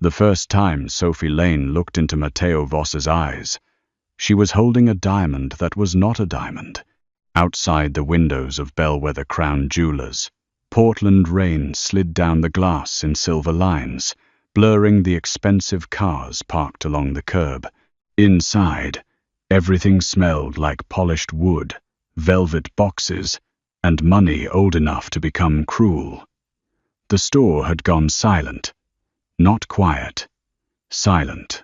The first time Sophie Lane looked into Matteo Voss's eyes, she was holding a diamond that was not a diamond. Outside the windows of Bellwether Crown Jewelers, Portland rain slid down the glass in silver lines, blurring the expensive cars parked along the curb. Inside, everything smelled like polished wood, velvet boxes, and money old enough to become cruel. The store had gone silent. Not quiet. Silent.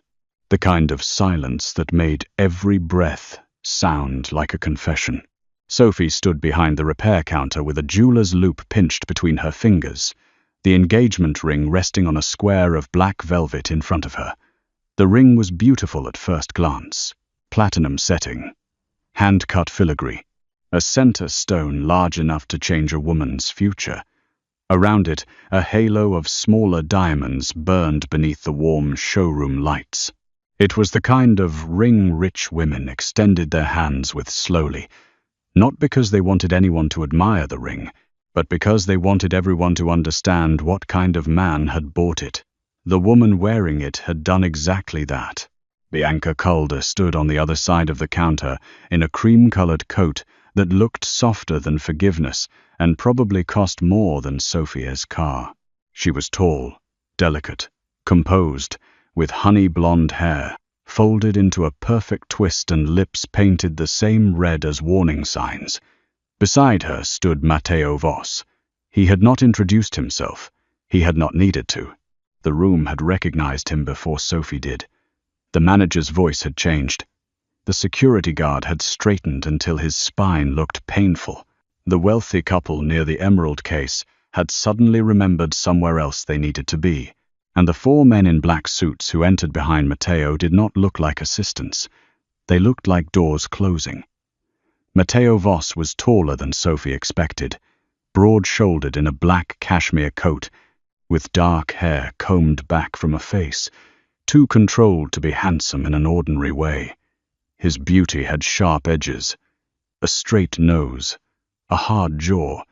The kind of silence that made every breath sound like a confession. Sophie stood behind the repair counter with a jeweler's loop pinched between her fingers, the engagement ring resting on a square of black velvet in front of her. The ring was beautiful at first glance. Platinum setting, hand-cut filigree, a center stone large enough to change a woman's future. Around it, a halo of smaller diamonds burned beneath the warm showroom lights. It was the kind of ring rich women extended their hands with slowly, not because they wanted anyone to admire the ring, but because they wanted everyone to understand what kind of man had bought it. The woman wearing it had done exactly that. Bianca Calder stood on the other side of the counter in a cream-colored coat that looked softer than forgiveness and probably cost more than Sophia's car. She was tall, delicate, composed, with honey blonde hair, folded into a perfect twist and lips painted the same red as warning signs. Beside her stood Matteo Voss. He had not introduced himself. He had not needed to. The room had recognized him before Sophie did. The manager's voice had changed. The security guard had straightened until his spine looked painful. The wealthy couple near the emerald case had suddenly remembered somewhere else they needed to be, and the four men in black suits who entered behind Matteo did not look like assistants. They looked like doors closing. Matteo Voss was taller than Sophie expected, broad-shouldered in a black cashmere coat, with dark hair combed back from a face, too controlled to be handsome in an ordinary way. His beauty had sharp edges, a straight nose, a hard jaw,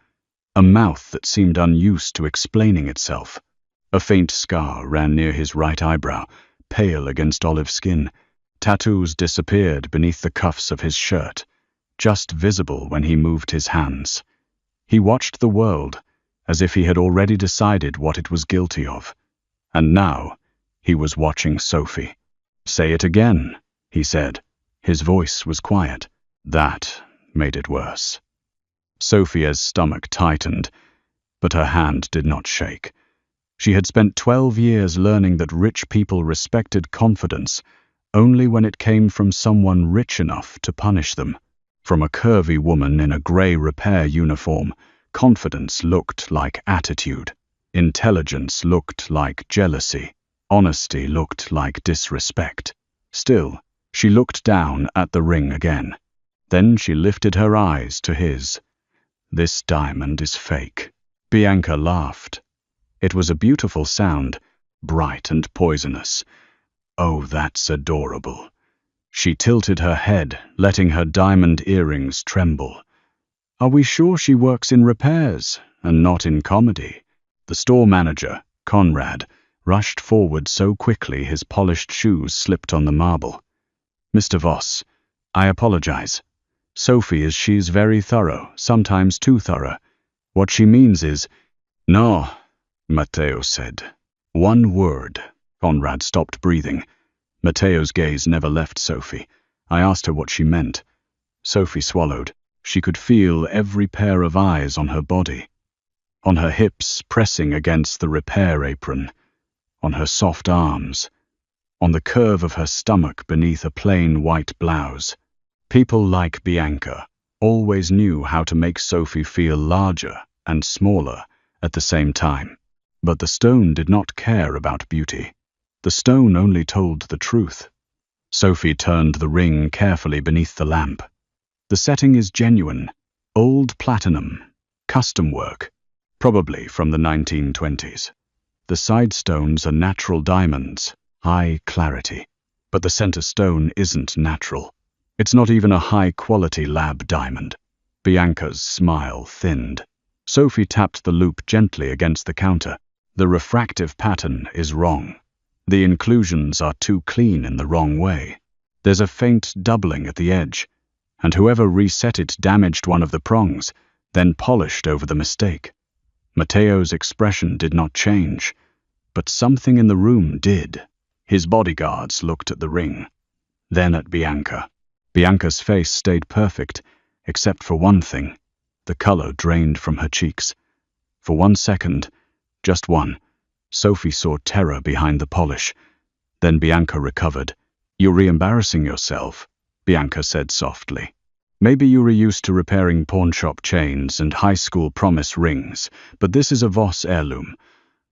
a mouth that seemed unused to explaining itself. A faint scar ran near his right eyebrow, pale against olive skin. Tattoos disappeared beneath the cuffs of his shirt, just visible when he moved his hands. He watched the world as if he had already decided what it was guilty of. And now he was watching Sophie. "Say it again," he said. His voice was quiet. That made it worse. Sophia's stomach tightened, but her hand did not shake. She had spent 12 years learning that rich people respected confidence only when it came from someone rich enough to punish them. From a curvy woman in a grey repair uniform, confidence looked like attitude. Intelligence looked like jealousy. Honesty looked like disrespect. Still, she looked down at the ring again. Then she lifted her eyes to his. "This diamond is fake." Bianca laughed. It was a beautiful sound, bright and poisonous. "Oh, that's adorable." She tilted her head, letting her diamond earrings tremble. "Are we sure she works in repairs and not in comedy?" The store manager, Conrad, rushed forward so quickly his polished shoes slipped on the marble. "Mr. Voss, I apologize. Sophie she's very thorough, sometimes too thorough. What she means is—" "No," Matteo said. "One word." Conrad stopped breathing. Matteo's gaze never left Sophie. I asked her what she meant. Sophie swallowed. She could feel every pair of eyes on her body. On her hips pressing against the repair apron. On her soft arms. On the curve of her stomach beneath a plain white blouse. People like Bianca always knew how to make Sophie feel larger and smaller at the same time. But the stone did not care about beauty. The stone only told the truth. Sophie turned the ring carefully beneath the lamp. The setting is genuine, old platinum, custom work, probably from the 1920s. The side stones are natural diamonds, high clarity. But the center stone isn't natural. It's not even a high-quality lab diamond. Bianca's smile thinned. Sophie tapped the loop gently against the counter. "The refractive pattern is wrong." The inclusions are too clean in the wrong way. There's a faint doubling at the edge, and whoever reset it damaged one of the prongs, then polished over the mistake. Matteo's expression did not change, but something in the room did. His bodyguards looked at the ring, then at Bianca. Bianca's face stayed perfect, except for one thing. The color drained from her cheeks. For 1 second, just one, Sophie saw terror behind the polish. Then Bianca recovered. "You're re-embarrassing yourself," Bianca said softly. "Maybe you were used to repairing pawnshop chains and high school promise rings, but this is a Voss heirloom."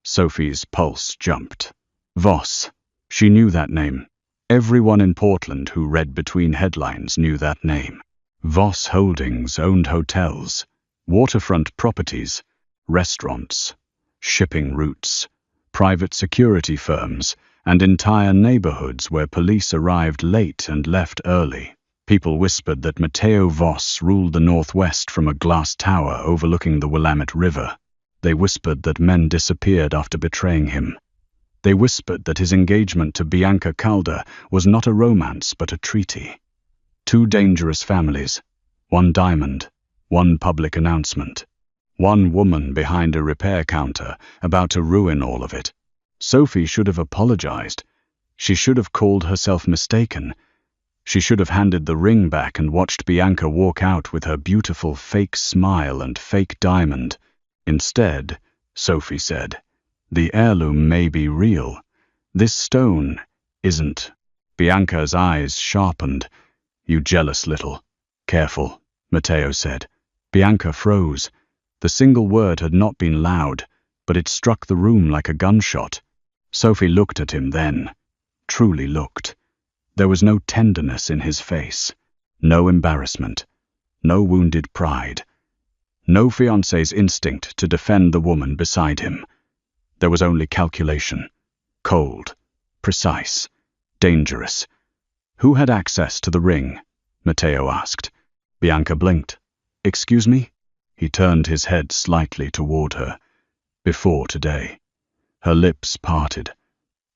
Sophie's pulse jumped. Voss. She knew that name. Everyone in Portland who read between headlines knew that name. Voss Holdings owned hotels, waterfront properties, restaurants, shipping routes, private security firms, and entire neighborhoods where police arrived late and left early. People whispered that Matteo Voss ruled the Northwest from a glass tower overlooking the Willamette River. They whispered that men disappeared after betraying him. They whispered that his engagement to Bianca Calder was not a romance but a treaty. 2 dangerous families, 1 diamond, 1 public announcement. 1 woman behind a repair counter, about to ruin all of it. Sophie should have apologized. She should have called herself mistaken. She should have handed the ring back and watched Bianca walk out with her beautiful fake smile and fake diamond. Instead, Sophie said, "The heirloom may be real. This stone isn't." Bianca's eyes sharpened. "You jealous little." "Careful," Matteo said. Bianca froze. The single word had not been loud, but it struck the room like a gunshot. Sophie looked at him then, truly looked. There was no tenderness in his face, no embarrassment, no wounded pride, no fiancé's instinct to defend the woman beside him. There was only calculation, cold, precise, dangerous. "Who had access to the ring?" Matteo asked. Bianca blinked. "Excuse me?" He turned his head slightly toward her. "Before today." Her lips parted.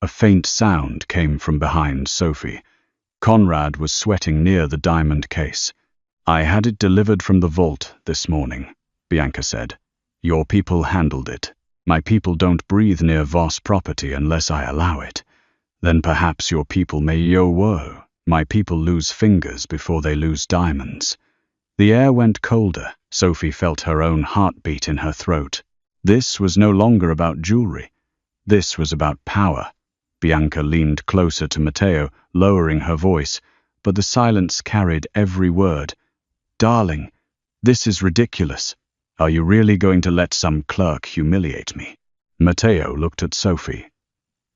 A faint sound came from behind Sophie. Conrad was sweating near the diamond case. "I had it delivered from the vault this morning," Bianca said. "Your people handled it. My people don't breathe near Voss property unless I allow it. Then perhaps your people may yo-wo. My people lose fingers before they lose diamonds." The air went colder. Sophie felt her own heartbeat in her throat. This was no longer about jewelry. This was about power. Bianca leaned closer to Matteo, lowering her voice, but the silence carried every word. "Darling, this is ridiculous. Are you really going to let some clerk humiliate me?" Matteo looked at Sophie.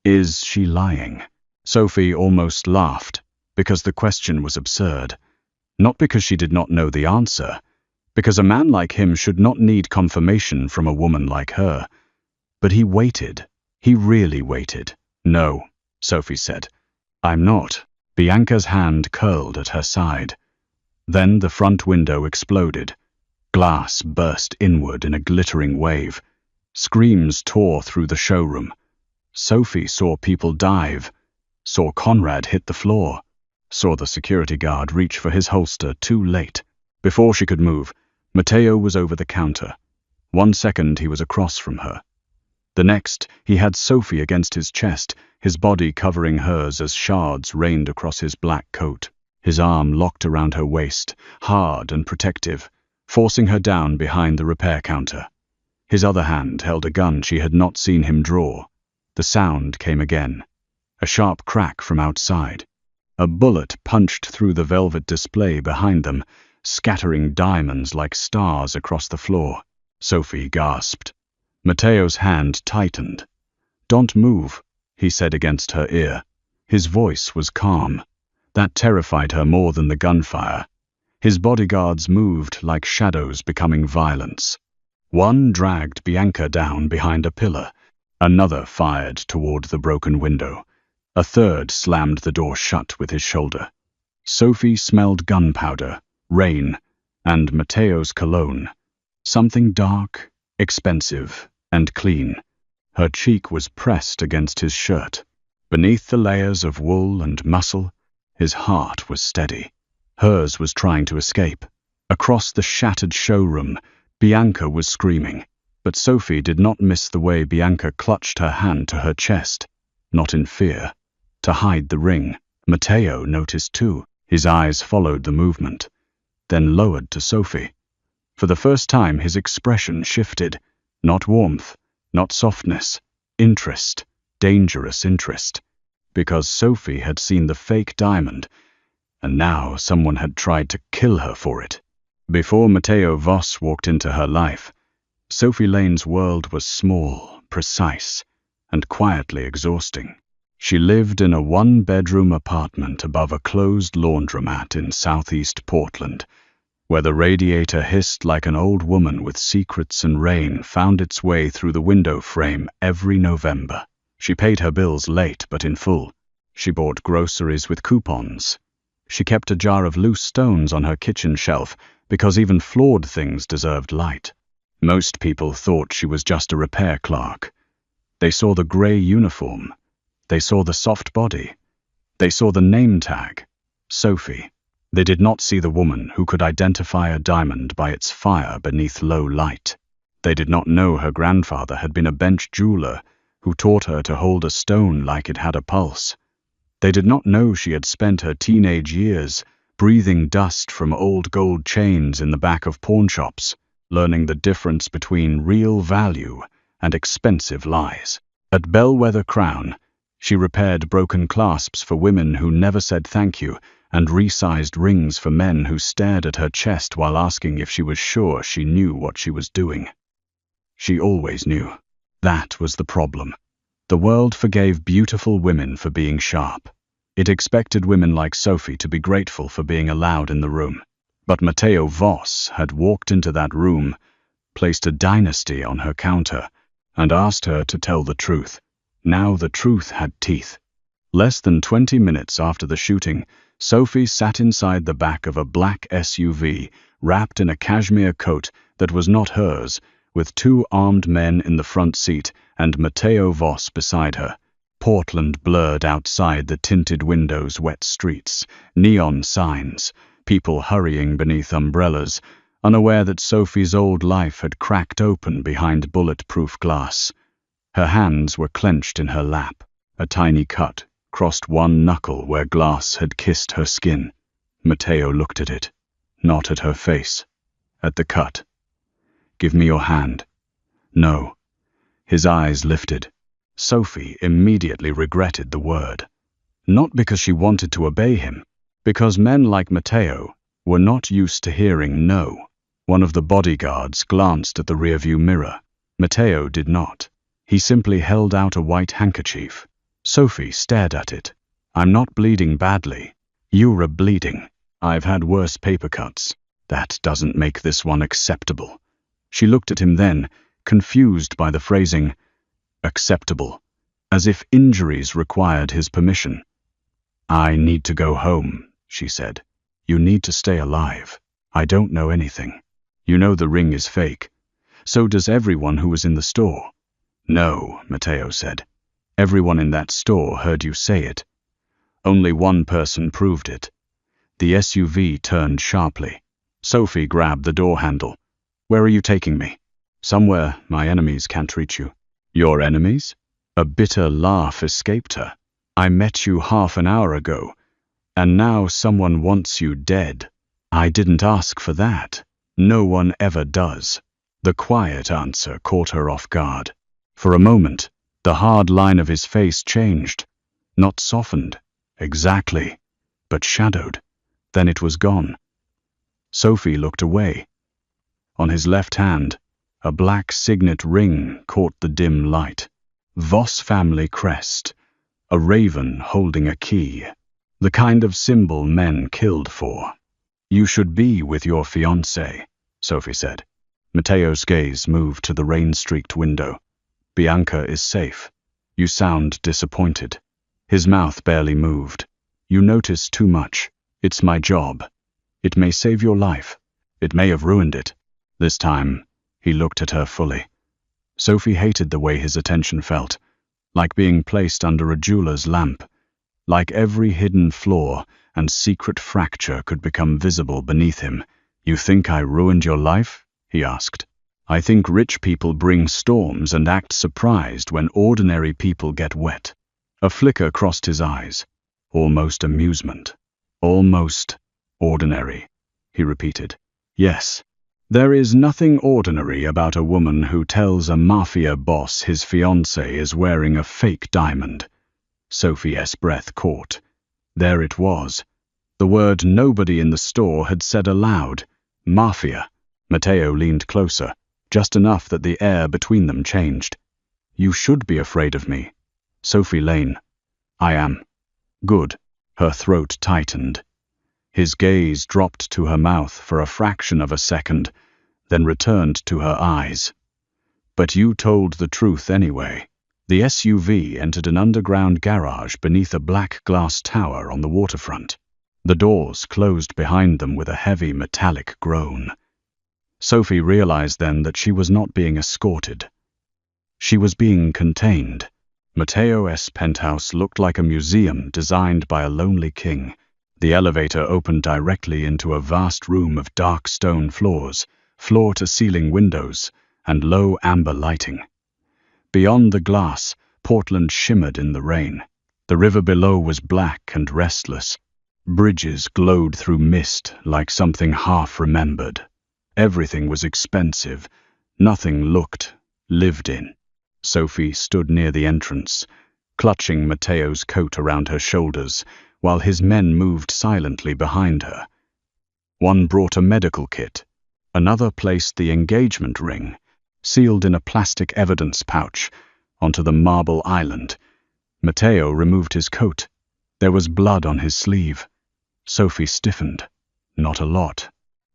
Is she lying? Sophie almost laughed, because the question was absurd. Not because she did not know the answer, because a man like him should not need confirmation from a woman like her. But he waited. He really waited. "No," Sophie said. "I'm not." Bianca's hand curled at her side. Then the front window exploded. Glass burst inward in a glittering wave. Screams tore through the showroom. Sophie saw people dive, saw Conrad hit the floor, saw the security guard reach for his holster too late. Before she could move, Matteo was over the counter. 1 second he was across from her. The next, he had Sophie against his chest, his body covering hers as shards rained across his black coat. His arm locked around her waist, hard and protective, forcing her down behind the repair counter. His other hand held a gun she had not seen him draw. The sound came again. A sharp crack from outside. A bullet punched through the velvet display behind them, scattering diamonds like stars across the floor. Sophie gasped. Matteo's hand tightened. "Don't move," he said against her ear. His voice was calm. That terrified her more than the gunfire. His bodyguards moved like shadows becoming violence. One dragged Bianca down behind a pillar. Another fired toward the broken window. A third slammed the door shut with his shoulder. Sophie smelled gunpowder, rain, and Matteo's cologne. Something dark, expensive, and clean. Her cheek was pressed against his shirt. Beneath the layers of wool and muscle, his heart was steady. Hers was trying to escape. Across the shattered showroom, Bianca was screaming. But Sophie did not miss the way Bianca clutched her hand to her chest, not in fear, to hide the ring. Matteo noticed too. His eyes followed the movement, then lowered to Sophie. For the first time his expression shifted. Not warmth, not softness, interest, dangerous interest. Because Sophie had seen the fake diamond, and now someone had tried to kill her for it. Before Matteo Voss walked into her life, Sophie Lane's world was small, precise, and quietly exhausting. She lived in a one-bedroom apartment above a closed laundromat in southeast Portland, where the radiator hissed like an old woman with secrets, and rain found its way through the window frame every November. She paid her bills late but in full. She bought groceries with coupons. She kept a jar of loose stones on her kitchen shelf because even flawed things deserved light. Most people thought she was just a repair clerk. They saw the gray uniform. They saw the soft body. They saw the name tag, Sophie. They did not see the woman who could identify a diamond by its fire beneath low light. They did not know her grandfather had been a bench jeweler who taught her to hold a stone like it had a pulse. They did not know she had spent her teenage years breathing dust from old gold chains in the back of pawnshops, learning the difference between real value and expensive lies. At Bellwether Crown, she repaired broken clasps for women who never said thank you, and resized rings for men who stared at her chest while asking if she was sure she knew what she was doing. She always knew. That was the problem. The world forgave beautiful women for being sharp. It expected women like Sophie to be grateful for being allowed in the room. But Matteo Voss had walked into that room, placed a dynasty on her counter, and asked her to tell the truth. Now the truth had teeth. Less than 20 minutes after the shooting, Sophie sat inside the back of a black SUV, wrapped in a cashmere coat that was not hers, with 2 armed men in the front seat and Matteo Voss beside her. Portland blurred outside the tinted windows, wet streets, neon signs, people hurrying beneath umbrellas, unaware that Sophie's old life had cracked open behind bulletproof glass. Her hands were clenched in her lap. A tiny cut crossed one knuckle where glass had kissed her skin. Matteo looked at it, not at her face, at the cut. "Give me your hand." "No." His eyes lifted. Sophie immediately regretted the word. Not because she wanted to obey him, because men like Matteo were not used to hearing no. One of the bodyguards glanced at the rearview mirror. Matteo did not. He simply held out a white handkerchief. Sophie stared at it. "I'm not bleeding badly. You're bleeding. I've had worse paper cuts. That doesn't make this one acceptable." She looked at him then, confused by the phrasing, acceptable, as if injuries required his permission. "I need to go home," she said. "You need to stay alive. I don't know anything. You know the ring is fake. So does everyone who was in the store." "No," Matteo said. "Everyone in that store heard you say it. Only one person proved it." The SUV turned sharply. Sophie grabbed the door handle. "Where are you taking me?" "Somewhere my enemies can't reach you." "Your enemies?" A bitter laugh escaped her. "I met you half an hour ago, and now someone wants you dead." "I didn't ask for that. No one ever does." The quiet answer caught her off guard. For a moment, the hard line of his face changed. Not softened, exactly, but shadowed. Then it was gone. Sophie looked away. On his left hand, a black signet ring caught the dim light. Voss family crest, a raven holding a key, the kind of symbol men killed for. "You should be with your fiancée," Sophie said. Matteo's gaze moved to the rain-streaked window. "Bianca is safe. You sound disappointed." His mouth barely moved. "You notice too much. It's my job. It may save your life. It may have ruined it." This time, he looked at her fully. Sophie hated the way his attention felt, like being placed under a jeweler's lamp, like every hidden flaw and secret fracture could become visible beneath him. "You think I ruined your life?" he asked. "I think rich people bring storms and act surprised when ordinary people get wet." A flicker crossed his eyes. Almost amusement. "Almost ordinary," he repeated. "Yes. There is nothing ordinary about a woman who tells a mafia boss his fiancée is wearing a fake diamond." Sophie's breath caught. There it was. The word nobody in the store had said aloud. Mafia. Matteo leaned closer, just enough that the air between them changed. "You should be afraid of me. Sophie Lane." "I am." "Good." Her throat tightened. His gaze dropped to her mouth for a fraction of a second, then returned to her eyes. "But you told the truth anyway." The SUV entered an underground garage beneath a black glass tower on the waterfront. The doors closed behind them with a heavy metallic groan. Sophie realized then that she was not being escorted. She was being contained. Matteo's penthouse looked like a museum designed by a lonely king. The elevator opened directly into a vast room of dark stone floors, floor-to-ceiling windows, and low amber lighting. Beyond the glass, Portland shimmered in the rain. The river below was black and restless. Bridges glowed through mist like something half-remembered. Everything was expensive. Nothing looked lived in. Sophie stood near the entrance, clutching Matteo's coat around her shoulders, while his men moved silently behind her. One brought a medical kit. Another placed the engagement ring, sealed in a plastic evidence pouch, onto the marble island. Matteo removed his coat. There was blood on his sleeve. Sophie stiffened. Not a lot.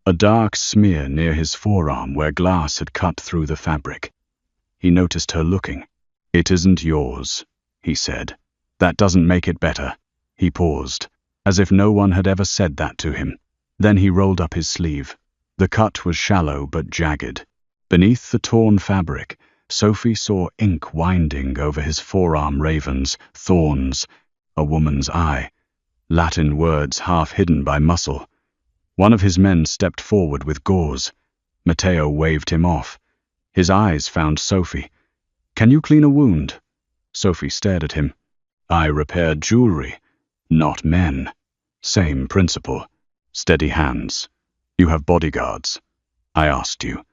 A dark smear near his forearm where glass had cut through the fabric. He noticed her looking. "It isn't yours," he said. "That doesn't make it better." He paused, as if no one had ever said that to him. Then he rolled up his sleeve. The cut was shallow but jagged. Beneath the torn fabric, Sophie saw ink winding over his forearm ravens, thorns, a woman's eye, Latin words half hidden by muscle. One of his men stepped forward with gauze. Matteo waved him off. His eyes found Sophie. "Can you clean a wound?" Sophie stared at him. "I repair jewelry, not men." "Same principle. Steady hands. You have bodyguards." "I asked you."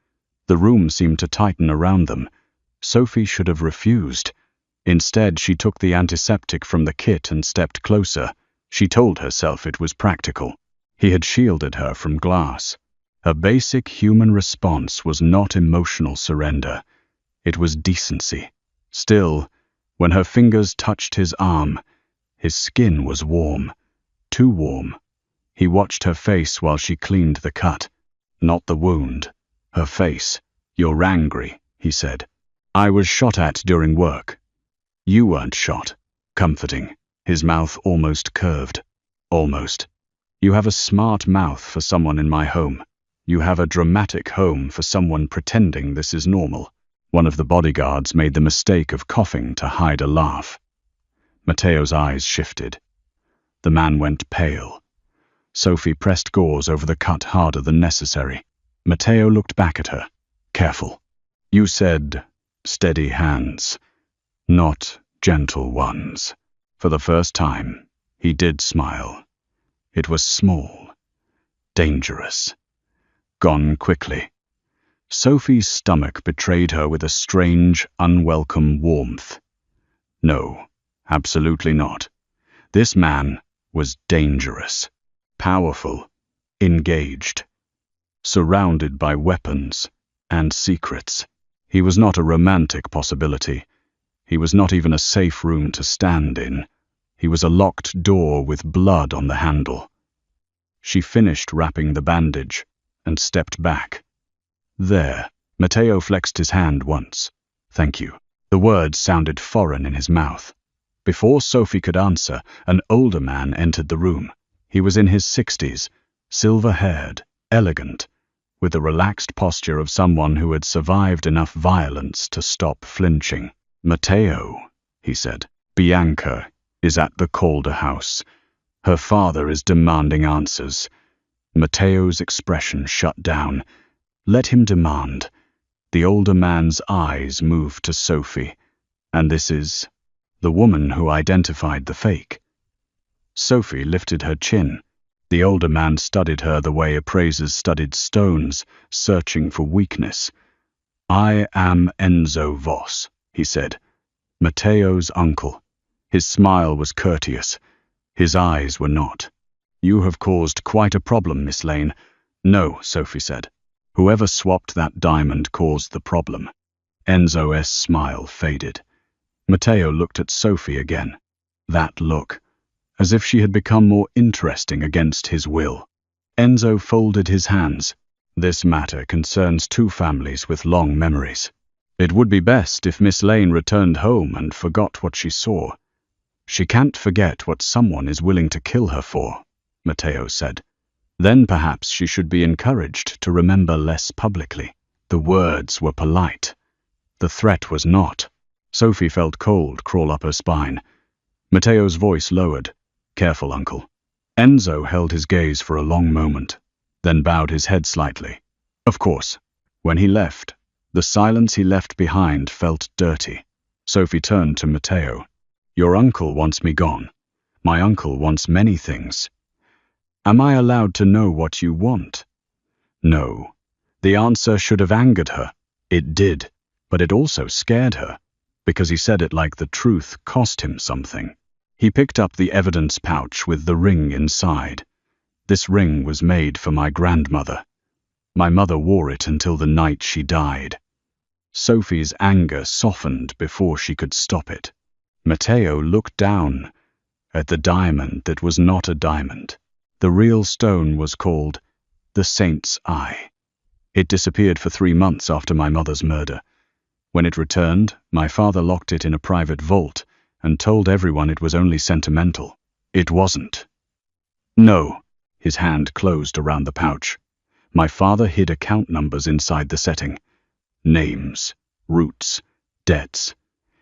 The room seemed to tighten around them. Sophie should have refused. Instead, she took the antiseptic from the kit and stepped closer. She told herself it was practical. He had shielded her from glass. Her basic human response was not emotional surrender. It was decency. Still, when her fingers touched his arm, his skin was warm. Too warm. He watched her face while she cleaned the cut. Not the wound. Her face. "You're angry," he said. "I was shot at during work." "You weren't shot." Comforting. His mouth almost curved. "Almost. You have a smart mouth for someone in my home. You have a dramatic home for someone pretending this is normal." One of the bodyguards made the mistake of coughing to hide a laugh. Matteo's eyes shifted. The man went pale. Sophie pressed gauze over the cut harder than necessary. Matteo looked back at her. "Careful. You said steady hands, not gentle ones." For the first time, he did smile. It was small, dangerous, gone quickly. Sophie's stomach betrayed her with a strange, unwelcome warmth. No, absolutely not. This man was dangerous, powerful, engaged, surrounded by weapons and secrets. He was not a romantic possibility. He was not even a safe room to stand in. He was a locked door with blood on the handle. She finished wrapping the bandage and stepped back. "There." Matteo flexed his hand once. "Thank you." The words sounded foreign in his mouth. Before Sophie could answer, an older man entered the room. He was in his 60s, silver-haired, elegant, with the relaxed posture of someone who had survived enough violence to stop flinching. "Matteo," he said. Bianca is at the Calder house. Her father is demanding answers. Matteo's expression shut down. Let him demand. The older man's eyes moved to Sophie. And this is the woman who identified the fake. Sophie lifted her chin. The older man studied her the way appraisers studied stones, searching for weakness. I am Enzo Voss, he said. Matteo's uncle. His smile was courteous. His eyes were not. You have caused quite a problem, Miss Lane. No, Sophie said. Whoever swapped that diamond caused the problem. Enzo's smile faded. Matteo looked at Sophie again. That look, as if she had become more interesting against his will. Enzo folded his hands. This matter concerns two families with long memories. It would be best if Miss Lane returned home and forgot what she saw. She can't forget what someone is willing to kill her for, Matteo said. Then perhaps she should be encouraged to remember less publicly. The words were polite. The threat was not. Sophie felt cold crawl up her spine. Matteo's voice lowered. Careful, uncle. Enzo held his gaze for a long moment, then bowed his head slightly. Of course. When he left, the silence he left behind felt dirty. Sophie turned to Matteo. Your uncle wants me gone. My uncle wants many things. Am I allowed to know what you want? No. The answer should have angered her. It did, but it also scared her, because he said it like the truth cost him something. He picked up the evidence pouch with the ring inside. This ring was made for my grandmother. My mother wore it until the night she died. Sophie's anger softened before she could stop it. Matteo looked down at the diamond that was not a diamond. The real stone was called the Saint's Eye. It disappeared for 3 months after my mother's murder. When it returned, my father locked it in a private vault and told everyone it was only sentimental. It wasn't. No, his hand closed around the pouch. My father hid account numbers inside the setting. Names, roots, debts.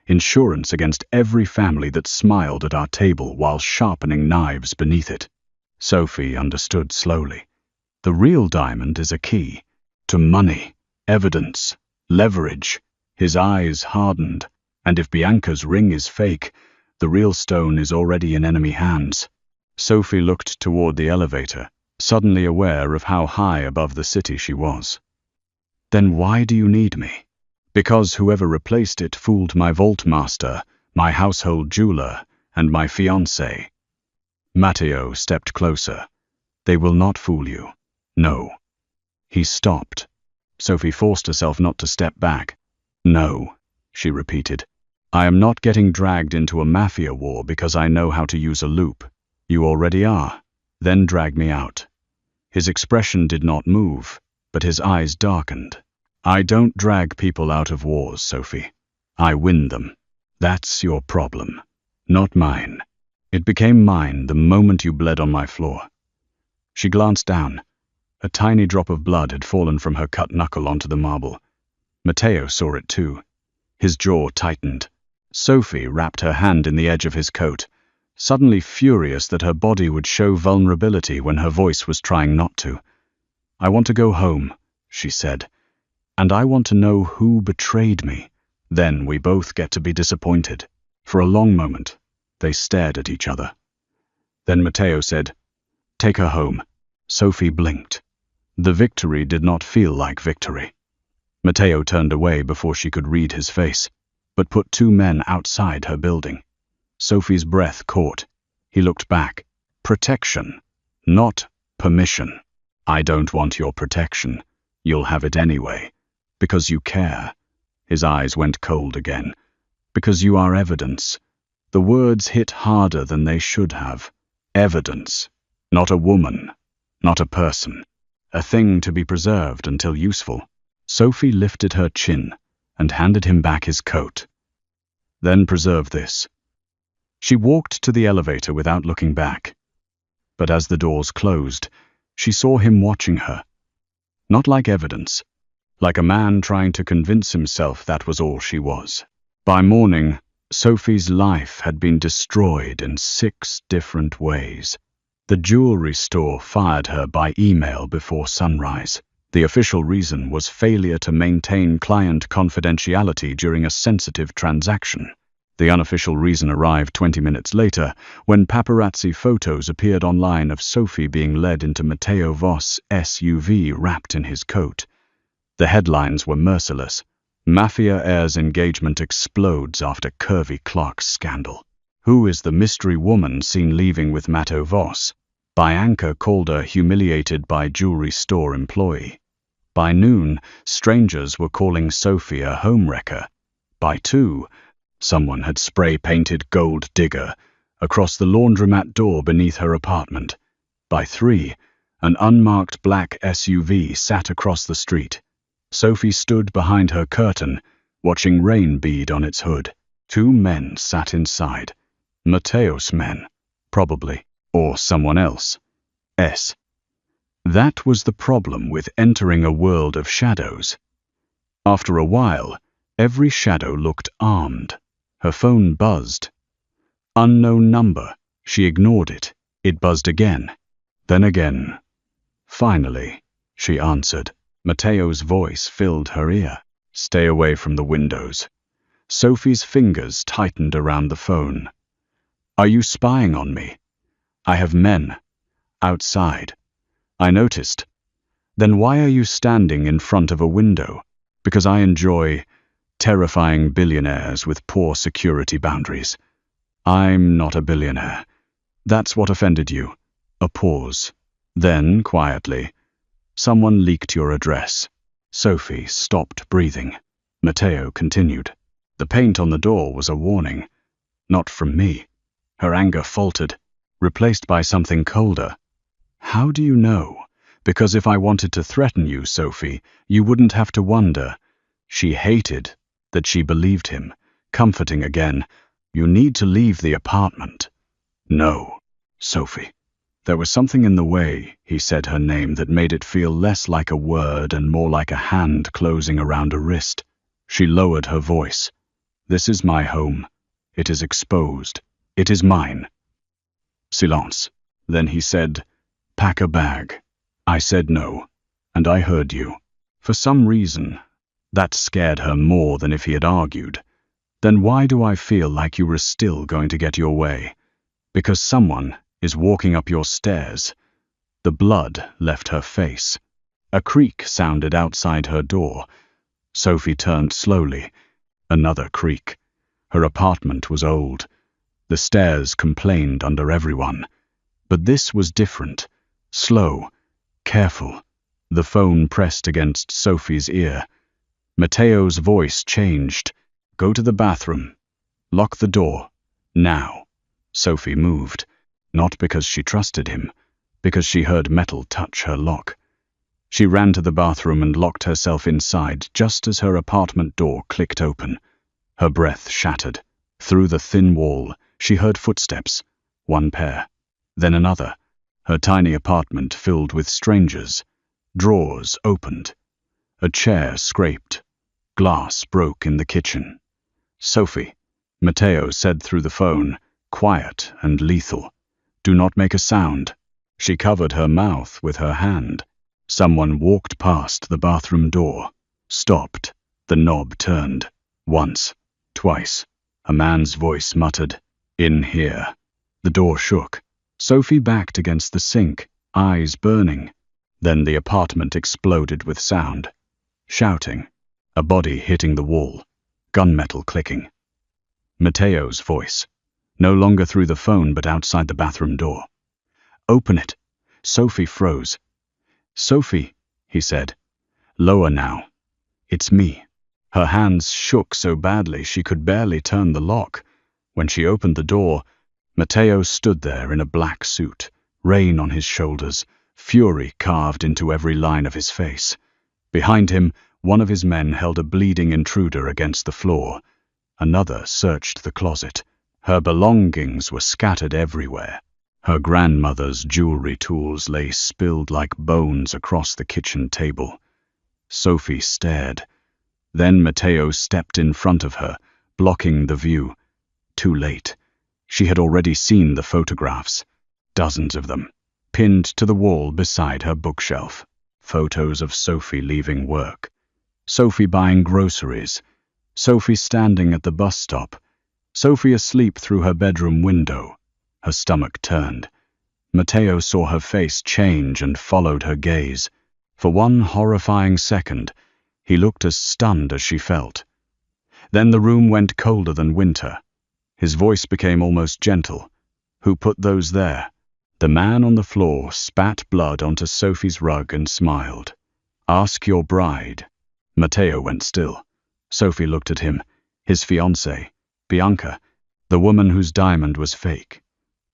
Insurance against every family that smiled at our table while sharpening knives beneath it. Sophie understood slowly. The real diamond is a key to money, evidence, leverage. His eyes hardened, and if Bianca's ring is fake, the real stone is already in enemy hands. Sophie looked toward the elevator, suddenly aware of how high above the city she was. Then why do you need me? Because whoever replaced it fooled my vault master, my household jeweler, and my fiancée. Matteo stepped closer. They will not fool you. No. He stopped. Sophie forced herself not to step back. No, she repeated. I am not getting dragged into a mafia war because I know how to use a loop. You already are. Then drag me out. His expression did not move, but his eyes darkened. I don't drag people out of wars, Sophie. I win them. That's your problem, not mine. It became mine the moment you bled on my floor. She glanced down. A tiny drop of blood had fallen from her cut knuckle onto the marble. Matteo saw it too. His jaw tightened. Sophie wrapped her hand in the edge of his coat, suddenly furious that her body would show vulnerability when her voice was trying not to. I want to go home, she said. And I want to know who betrayed me. Then we both get to be disappointed. For a long moment, they stared at each other. Then Matteo said, Take her home. Sophie blinked. The victory did not feel like victory. Matteo turned away before she could read his face, but put 2 men outside her building. Sophie's breath caught. He looked back. Protection, not permission. I don't want your protection. You'll have it anyway. Because you care. His eyes went cold again. Because you are evidence. The words hit harder than they should have. Evidence. Not a woman. Not a person. A thing to be preserved until useful. Sophie lifted her chin and handed him back his coat. Then preserve this. She walked to the elevator without looking back. But as the doors closed, she saw him watching her. Not like evidence. Like a man trying to convince himself that was all she was. By morning, Sophie's life had been destroyed in 6 different ways. The jewelry store fired her by email before sunrise. The official reason was failure to maintain client confidentiality during a sensitive transaction. The unofficial reason arrived 20 minutes later, when paparazzi photos appeared online of Sophie being led into Matteo Voss' SUV wrapped in his coat. The headlines were merciless. Mafia heir's engagement explodes after curvy Clark's scandal. Who is the mystery woman seen leaving with Matteo Voss? Bianca Calder humiliated by jewelry store employee. By noon, strangers were calling Sophie a homewrecker. By 2, someone had spray-painted gold digger across the laundromat door beneath her apartment. By 3, an unmarked black SUV sat across the street. Sophie stood behind her curtain, watching rain bead on its hood. 2 men sat inside. Matteo's men, probably, or someone else. That was the problem with entering a world of shadows. After a while, every shadow looked armed. Her phone buzzed. Unknown number. She ignored it. It buzzed again. Then again. Finally, she answered. Matteo's voice filled her ear. Stay away from the windows. Sophie's fingers tightened around the phone. Are you spying on me? I have men. Outside. I noticed. Then why are you standing in front of a window? Because I enjoy terrifying billionaires with poor security boundaries. I'm not a billionaire. That's what offended you. A pause. Then, quietly, someone leaked your address. Sophie stopped breathing. Matteo continued. The paint on the door was a warning. Not from me. Her anger faltered, replaced by something colder. How do you know? Because if I wanted to threaten you, Sophie, you wouldn't have to wonder. She hated that she believed him, comforting again. You need to leave the apartment. No, Sophie. There was something in the way he said her name that made it feel less like a word and more like a hand closing around a wrist. She lowered her voice. This is my home. It is exposed. It is mine. Silence. Then he said, pack a bag. I said no, and I heard you. For some reason, that scared her more than if he had argued. Then why do I feel like you were still going to get your way? Because someone is walking up your stairs. The blood left her face. A creak sounded outside her door. Sophie turned slowly. Another creak. Her apartment was old. The stairs complained under everyone. But this was different. Slow. Careful. The phone pressed against Sophie's ear. Matteo's voice changed. Go to the bathroom. Lock the door. Now. Sophie moved. Not because she trusted him, because she heard metal touch her lock. She ran to the bathroom and locked herself inside just as her apartment door clicked open. Her breath shattered. Through the thin wall, she heard footsteps. 1 pair. Then another. Her tiny apartment filled with strangers. Drawers opened. A chair scraped. Glass broke in the kitchen. Sophie, Matteo said through the phone, quiet and lethal. Do not make a sound. She covered her mouth with her hand. Someone walked past the bathroom door. Stopped. The knob turned. Once. Twice. A man's voice muttered, in here. The door shook. Sophie backed against the sink, eyes burning. Then the apartment exploded with sound. Shouting. A body hitting the wall. Gunmetal clicking. Matteo's voice. No longer through the phone, but outside the bathroom door. Open it. Sophie froze. Sophie, he said. Lower now. It's me. Her hands shook so badly she could barely turn the lock. When she opened the door, Matteo stood there in a black suit, rain on his shoulders, fury carved into every line of his face. Behind him, one of his men held a bleeding intruder against the floor. Another searched the closet. Her belongings were scattered everywhere. Her grandmother's jewelry tools lay spilled like bones across the kitchen table. Sophie stared. Then Matteo stepped in front of her, blocking the view. Too late. She had already seen the photographs, dozens of them, pinned to the wall beside her bookshelf. Photos of Sophie leaving work, Sophie buying groceries, Sophie standing at the bus stop, Sophie asleep through her bedroom window, her stomach turned. Matteo saw her face change and followed her gaze. For one horrifying second, he looked as stunned as she felt. Then the room went colder than winter. His voice became almost gentle. "Who put those there?" The man on the floor spat blood onto Sophie's rug and smiled. "Ask your bride." Matteo went still. Sophie looked at him. His fiancée, Bianca, the woman whose diamond was fake.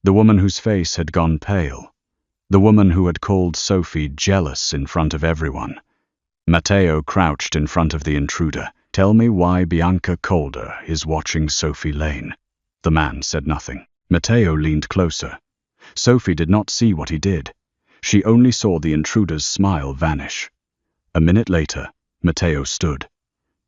The woman whose face had gone pale. The woman who had called Sophie jealous in front of everyone. Matteo crouched in front of the intruder. "Tell me why Bianca Calder is watching Sophie Lane." The man said nothing. Matteo leaned closer. Sophie did not see what he did. She only saw the intruder's smile vanish. A minute later, Matteo stood.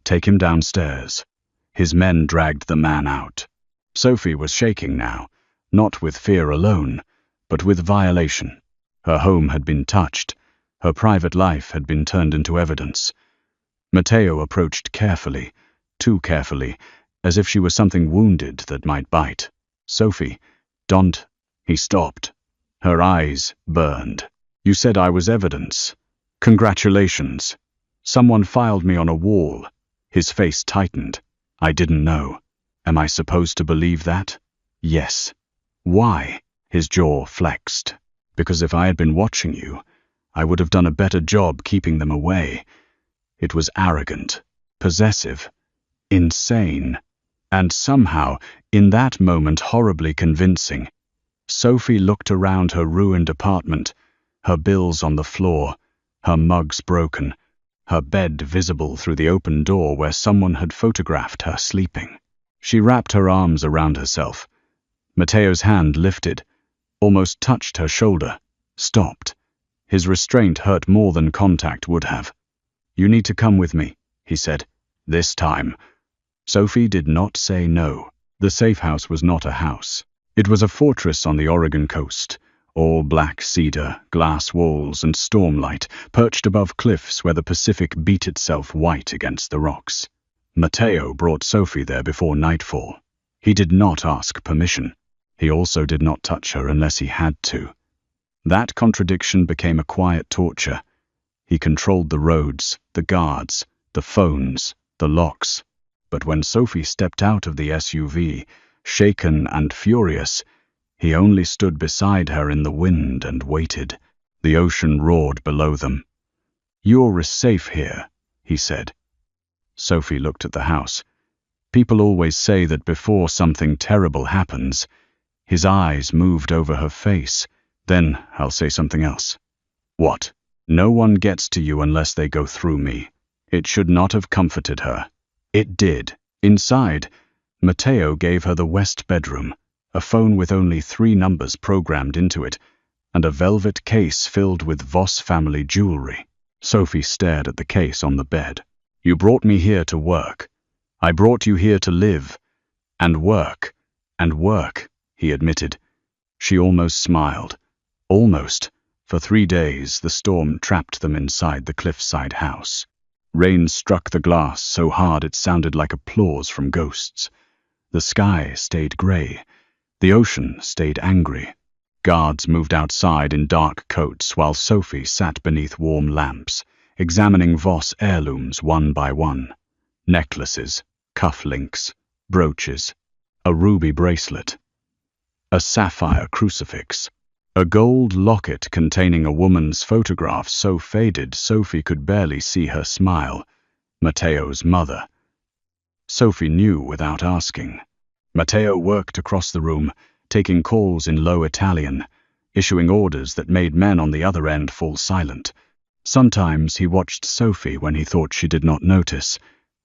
"Take him downstairs." His men dragged the man out. Sophie was shaking now, not with fear alone, but with violation. Her home had been touched. Her private life had been turned into evidence. Matteo approached carefully, too carefully, as if she was something wounded that might bite. "Sophie, don't." He stopped. Her eyes burned. "You said I was evidence. Congratulations. Someone filed me on a wall." His face tightened. "I didn't know. Am I supposed to believe that?" "Yes." "Why?" His jaw flexed. "Because if I had been watching you, I would have done a better job keeping them away." It was arrogant, possessive, insane, and somehow, in that moment, horribly convincing. Sophie looked around her ruined apartment, her bills on the floor, her mugs broken, her bed visible through the open door where someone had photographed her sleeping. She wrapped her arms around herself. Matteo's hand lifted, almost touched her shoulder, stopped. His restraint hurt more than contact would have. "You need to come with me," he said. "This time." Sophie did not say no. The safe house was not a house. It was a fortress on the Oregon coast, all black cedar, glass walls, and stormlight, perched above cliffs where the Pacific beat itself white against the rocks. Matteo brought Sophie there before nightfall. He did not ask permission. He also did not touch her unless he had to. That contradiction became a quiet torture. He controlled the roads, the guards, the phones, the locks. But when Sophie stepped out of the SUV, shaken and furious, he only stood beside her in the wind and waited. The ocean roared below them. "You're safe here," he said. Sophie looked at the house. People always say that before something terrible happens. His eyes moved over her face. "Then I'll say something else." "What?" "No one gets to you unless they go through me." It should not have comforted her. It did. Inside, Matteo gave her the west bedroom, a phone with only 3 numbers programmed into it, and a velvet case filled with Voss family jewelry. Sophie stared at the case on the bed. "You brought me here to work. I brought you here to live. And work. And work," he admitted. She almost smiled. Almost. For 3 days, the storm trapped them inside the cliffside house. Rain struck the glass so hard it sounded like applause from ghosts. The sky stayed gray. The ocean stayed angry. Guards moved outside in dark coats while Sophie sat beneath warm lamps, examining Voss heirlooms one by one. Necklaces, cufflinks, brooches, a ruby bracelet, a sapphire crucifix, a gold locket containing a woman's photograph so faded Sophie could barely see her smile. Matteo's mother. Sophie knew without asking. Matteo worked across the room, taking calls in low Italian, issuing orders that made men on the other end fall silent. Sometimes he watched Sophie when he thought she did not notice.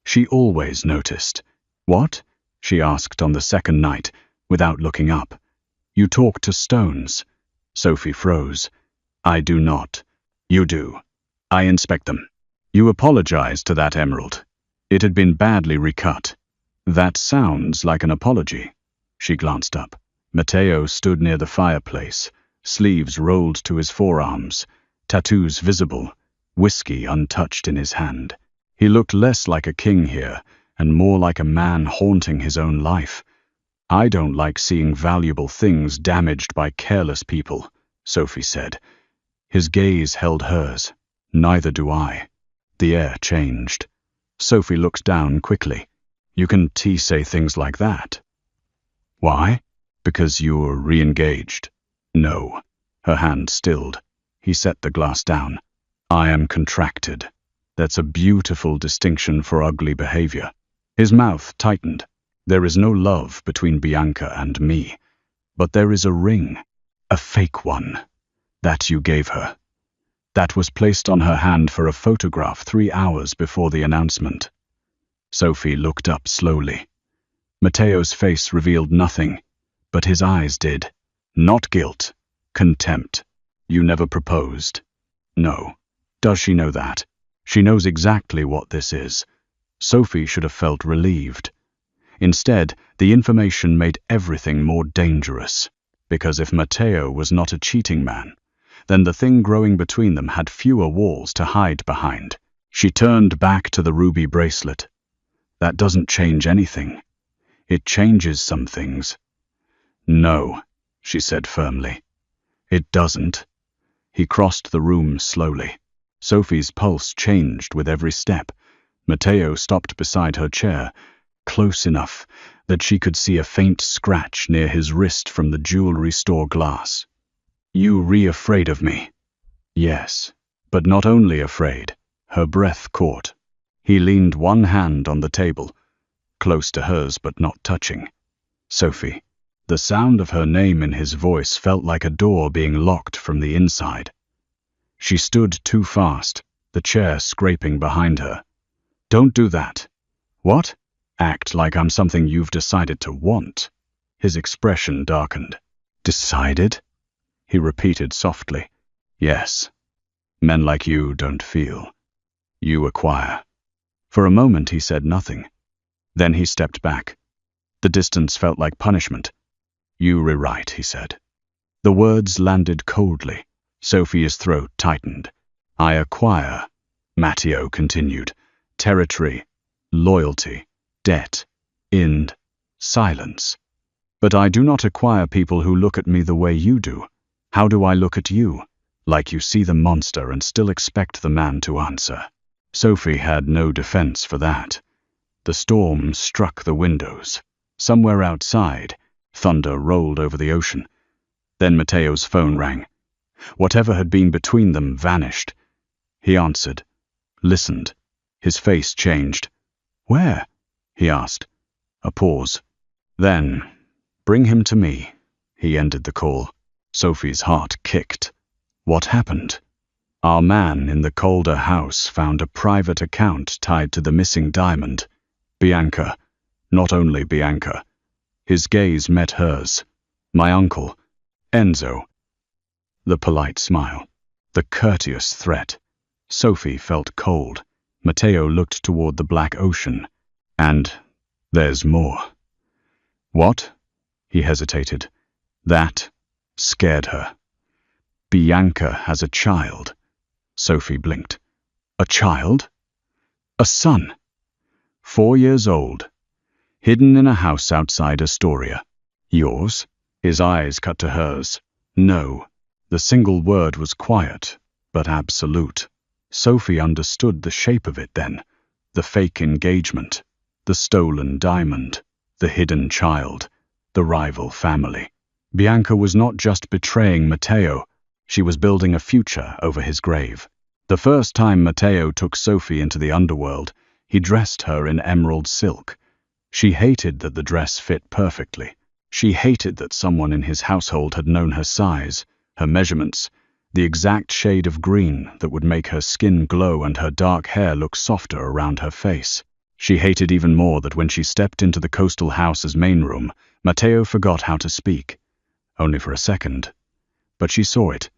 She always noticed. "What?" she asked on the second night, without looking up. "You talk to stones." Sophie froze. "I do not." "You do. I inspect them." "You apologized to that emerald. It had been badly recut." "That sounds like an apology." She glanced up. Matteo stood near the fireplace, sleeves rolled to his forearms, tattoos visible, whiskey untouched in his hand. He looked less like a king here, and more like a man haunting his own life. "I don't like seeing valuable things damaged by careless people," Sophie said. His gaze held hers. "Neither do I." The air changed. Sophie looked down quickly. "You can say things like that." "Why?" "Because you're re-engaged." "No." Her hand stilled. He set the glass down. "I am contracted. That's a beautiful distinction for ugly behavior." His mouth tightened. "There is no love between Bianca and me, but there is a ring, a fake one, that you gave her. That was placed on her hand for a photograph 3 hours before the announcement." Sophie looked up slowly. Matteo's face revealed nothing, but his eyes did. Not guilt, contempt. "You never proposed." "No." "Does she know that?" "She knows exactly what this is." Sophie should have felt relieved. Instead, the information made everything more dangerous, because if Matteo was not a cheating man, then the thing growing between them had fewer walls to hide behind. She turned back to the ruby bracelet. "That doesn't change anything. It changes some things." "No," she said firmly. "It doesn't." He crossed the room slowly. Sophie's pulse changed with every step. Matteo stopped beside her chair, close enough that she could see a faint scratch near his wrist from the jewelry store glass. "You afraid of me?" "Yes, but not only afraid." Her breath caught. He leaned one hand on the table, close to hers but not touching. "Sophie." The sound of her name in his voice felt like a door being locked from the inside. She stood too fast, the chair scraping behind her. "Don't do that." "What?" "Act like I'm something you've decided to want." His expression darkened. "Decided?" he repeated softly. "Yes. Men like you don't feel. You acquire." For a moment he said nothing. Then he stepped back. The distance felt like punishment. "You rewrite," he said. The words landed coldly. Sophie's throat tightened. "I acquire," Matteo continued, "territory, loyalty, debt, and silence. But I do not acquire people who look at me the way you do. How do I look at you? Like you see the monster and still expect the man to answer." Sophie had no defense for that. The storm struck the windows. Somewhere outside, thunder rolled over the ocean. Then Matteo's phone rang. Whatever had been between them vanished. He answered, listened. His face changed. "Where?" he asked. A pause. Then, "Bring him to me." He ended the call. Sophie's heart kicked. What happened? Our man in the Calder house found a private account tied to the missing diamond. Bianca. Not only Bianca. His gaze met hers. My uncle. Enzo. The polite smile. The courteous threat. Sophie felt cold. Matteo looked toward the black ocean. "And there's more." "What?" He hesitated. That scared her. "Bianca has a child." Sophie blinked. "A child?" "A son. 4 years old. Hidden in a house outside Astoria." "Yours?" His eyes cut to hers. "No." The single word was quiet, but absolute. Sophie understood the shape of it then. The fake engagement, the stolen diamond, the hidden child, the rival family. Bianca was not just betraying Matteo, she was building a future over his grave. The first time Matteo took Sophie into the underworld, he dressed her in emerald silk. She hated that the dress fit perfectly. She hated that someone in his household had known her size, her measurements, the exact shade of green that would make her skin glow and her dark hair look softer around her face. She hated even more that when she stepped into the coastal house's main room, Matteo forgot how to speak. Only for a second. But she saw it.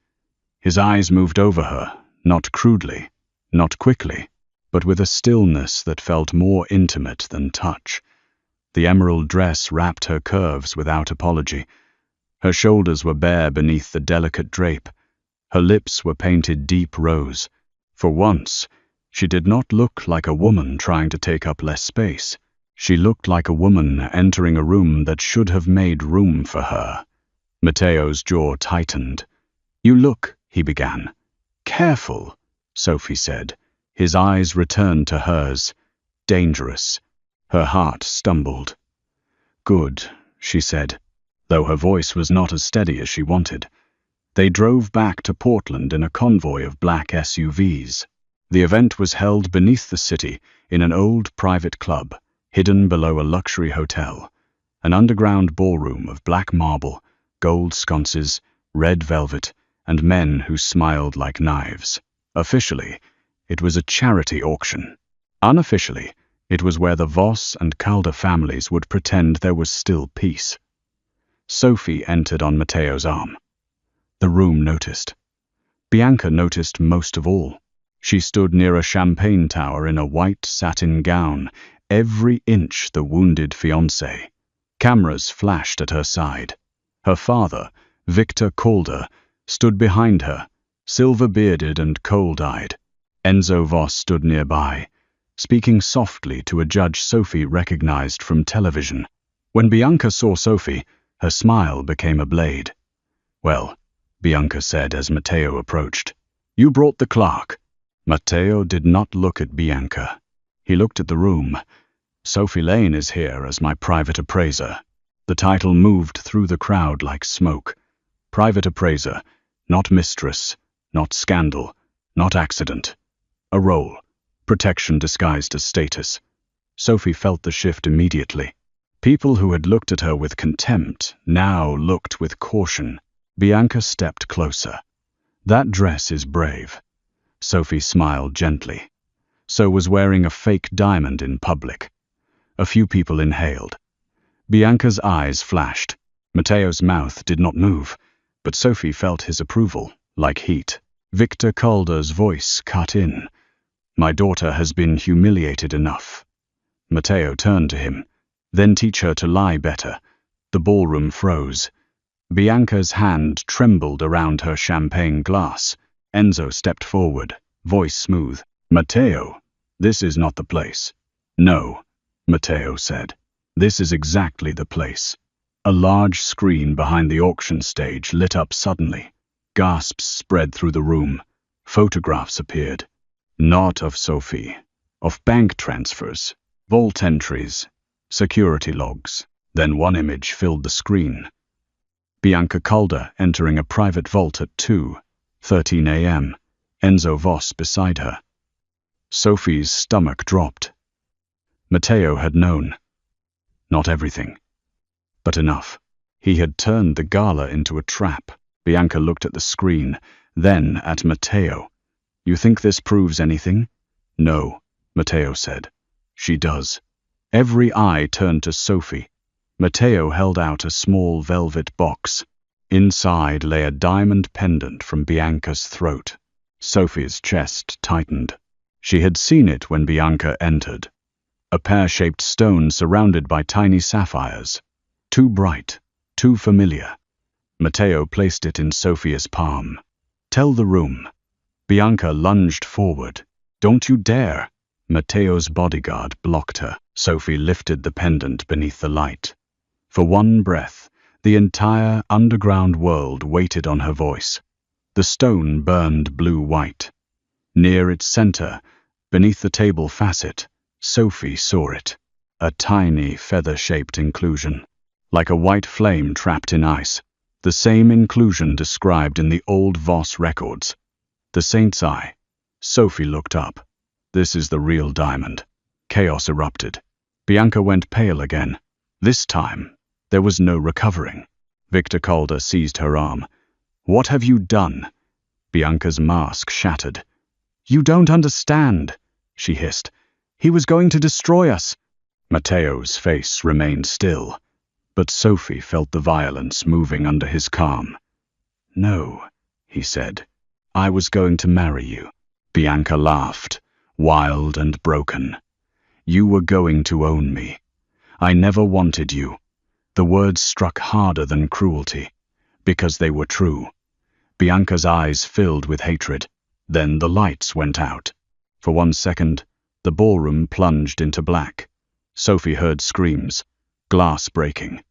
His eyes moved over her, not crudely, not quickly, but with a stillness that felt more intimate than touch. The emerald dress wrapped her curves without apology. Her shoulders were bare beneath the delicate drape. Her lips were painted deep rose. For once, she did not look like a woman trying to take up less space. She looked like a woman entering a room that should have made room for her. Matteo's jaw tightened. "You look," he began. "Careful," Sophie said. His eyes returned to hers. Dangerous. Her heart stumbled. "Good," she said, though her voice was not as steady as she wanted. They drove back to Portland in a convoy of black SUVs. The event was held beneath the city in an old private club, hidden below a luxury hotel, an underground ballroom of black marble, gold sconces, red velvet, and men who smiled like knives. Officially, it was a charity auction. Unofficially, it was where the Voss and Calder families would pretend there was still peace. Sophie entered on Matteo's arm. The room noticed. Bianca noticed most of all. She stood near a champagne tower in a white satin gown, every inch the wounded fiancé. Cameras flashed at her side. Her father, Victor Calder, stood behind her, silver-bearded and cold-eyed. Enzo Voss stood nearby, speaking softly to a judge Sophie recognized from television. When Bianca saw Sophie, her smile became a blade. "Well," Bianca said as Matteo approached, "you brought the clerk." Matteo did not look at Bianca. He looked at the room. "Sophie Lane is here as my private appraiser." The title moved through the crowd like smoke. Private appraiser, not mistress, not scandal, not accident. A role, protection disguised as status. Sophie felt the shift immediately. People who had looked at her with contempt now looked with caution. Bianca stepped closer. "That dress is brave." Sophie smiled gently. So was wearing a fake diamond in public. A few people inhaled. Bianca's eyes flashed. Matteo's mouth did not move, but Sophie felt his approval, like heat. Victor Calder's voice cut in. "My daughter has been humiliated enough." Matteo turned to him. "Then teach her to lie better." The ballroom froze. Bianca's hand trembled around her champagne glass. Enzo stepped forward, voice smooth. "Matteo, this is not the place." "No," Matteo said. "This is exactly the place." A large screen behind the auction stage lit up suddenly. Gasps spread through the room. Photographs appeared. Not of Sophie, of bank transfers, vault entries, security logs. Then one image filled the screen. Bianca Calder entering a private vault at 2:13 a.m. Enzo Voss beside her. Sophie's stomach dropped. Matteo had known. Not everything, but enough. He had turned the gala into a trap. Bianca looked at the screen, then at Matteo. "You think this proves anything?" "No," Matteo said. "She does." Every eye turned to Sophie. Matteo held out a small velvet box. Inside lay a diamond pendant from Bianca's throat. Sophie's chest tightened. She had seen it when Bianca entered. A pear-shaped stone surrounded by tiny sapphires. Too bright, too familiar. Matteo placed it in Sophia's palm. "Tell the room." Bianca lunged forward. "Don't you dare!" Matteo's bodyguard blocked her. Sophie lifted the pendant beneath the light. For one breath, the entire underground world waited on her voice. The stone burned blue-white. Near its center, beneath the table facet, Sophie saw it. A tiny, feather-shaped inclusion. Like a white flame trapped in ice. The same inclusion described in the old Voss records. The saint's eye. Sophie looked up. "This is the real diamond." Chaos erupted. Bianca went pale again. This time, there was no recovering. Victor Calder seized her arm. "What have you done?" Bianca's mask shattered. "You don't understand," she hissed. "He was going to destroy us." Matteo's face remained still, but Sophie felt the violence moving under his calm. "No," he said. "I was going to marry you." Bianca laughed, wild and broken. "You were going to own me. I never wanted you." The words struck harder than cruelty, because they were true. Bianca's eyes filled with hatred. Then the lights went out. For 1 second, the ballroom plunged into black. Sophie heard screams, glass breaking.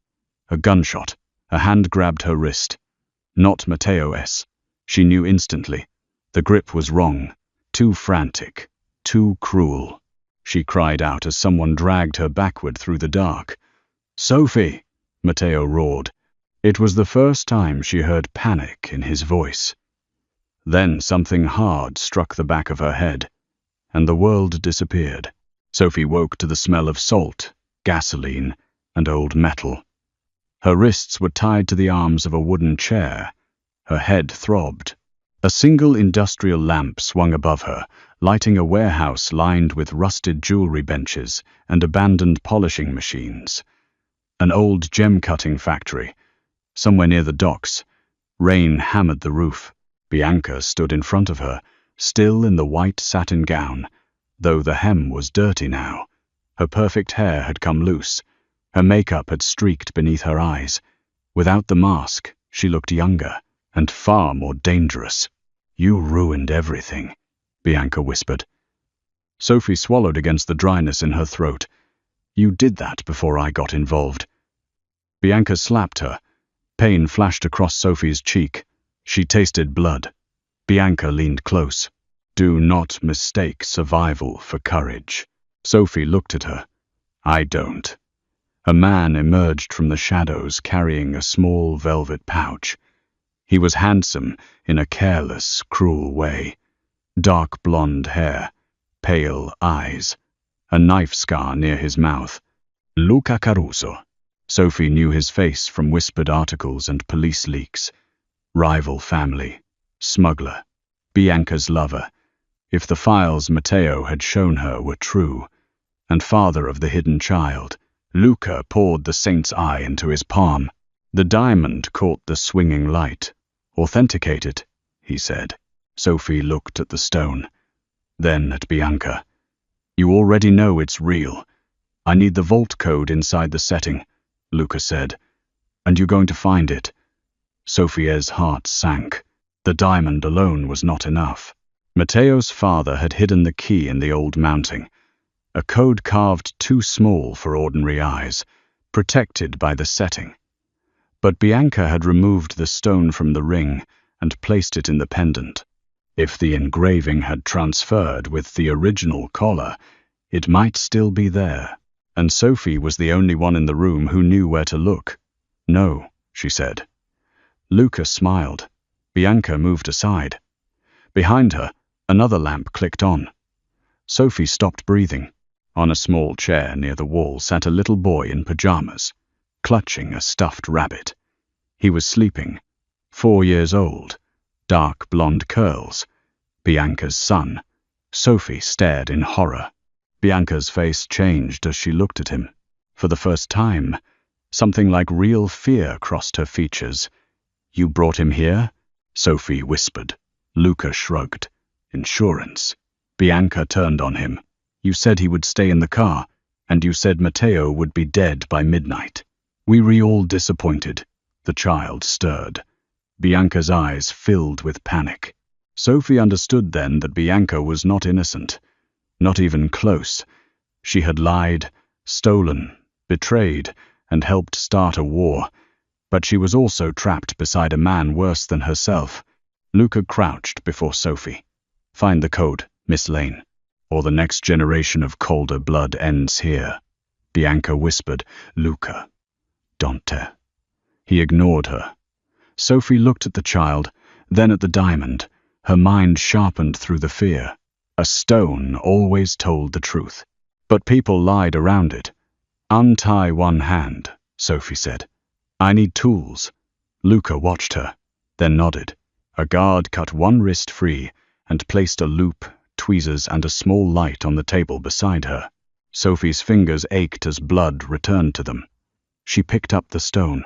A gunshot. A hand grabbed her wrist. Not Matteo's. She knew instantly. The grip was wrong. Too frantic. Too cruel. She cried out as someone dragged her backward through the dark. "Sophie!" Matteo roared. It was the first time she heard panic in his voice. Then something hard struck the back of her head, and the world disappeared. Sophie woke to the smell of salt, gasoline, and old metal. Her wrists were tied to the arms of a wooden chair. Her head throbbed. A single industrial lamp swung above her, lighting a warehouse lined with rusted jewelry benches and abandoned polishing machines. An old gem-cutting factory. Somewhere near the docks. Rain hammered the roof. Bianca stood in front of her, still in the white satin gown, though the hem was dirty now. Her perfect hair had come loose. Her makeup had streaked beneath her eyes. Without the mask, she looked younger and far more dangerous. "You ruined everything," Bianca whispered. Sophie swallowed against the dryness in her throat. "You did that before I got involved." Bianca slapped her. Pain flashed across Sophie's cheek. She tasted blood. Bianca leaned close. "Do not mistake survival for courage." Sophie looked at her. "I don't." A man emerged from the shadows carrying a small velvet pouch. He was handsome in a careless, cruel way. Dark blonde hair, pale eyes, a knife scar near his mouth. Luca Caruso. Sophie knew his face from whispered articles and police leaks. Rival family. Smuggler. Bianca's lover. If the files Matteo had shown her were true. And father of the hidden child. Luca poured the saint's eye into his palm. The diamond caught the swinging light. "Authenticate it," he said. Sophie looked at the stone. Then at Bianca. "You already know it's real. I need the vault code inside the setting," Luca said. "And you're going to find it." Sophie's heart sank. The diamond alone was not enough. Matteo's father had hidden the key in the old mounting. A code carved too small for ordinary eyes, protected by the setting. But Bianca had removed the stone from the ring and placed it in the pendant. If the engraving had transferred with the original collar, it might still be there. And Sophie was the only one in the room who knew where to look. "No," she said. Luca smiled. Bianca moved aside. Behind her, another lamp clicked on. Sophie stopped breathing. On a small chair near the wall sat a little boy in pajamas, clutching a stuffed rabbit. He was sleeping, 4 years old, dark blonde curls. Bianca's son. Sophie stared in horror. Bianca's face changed as she looked at him. For the first time, something like real fear crossed her features. "You brought him here?" Sophie whispered. Luca shrugged. "Insurance." Bianca turned on him. "You said he would stay in the car, and you said Matteo would be dead by midnight. We were all disappointed." The child stirred. Bianca's eyes filled with panic. Sophie understood then that Bianca was not innocent, not even close. She had lied, stolen, betrayed, and helped start a war. But she was also trapped beside a man worse than herself. Luca crouched before Sophie. "Find the code, Miss Lane, or the next generation of colder blood ends here." Bianca whispered, "Luca, Dante." He ignored her. Sophie looked at the child, then at the diamond. Her mind sharpened through the fear. A stone always told the truth. But people lied around it. "Untie one hand," Sophie said. "I need tools." Luca watched her, then nodded. A guard cut one wrist free and placed a loop, tweezers, and a small light on the table beside her. Sophie's fingers ached as blood returned to them. She picked up the stone.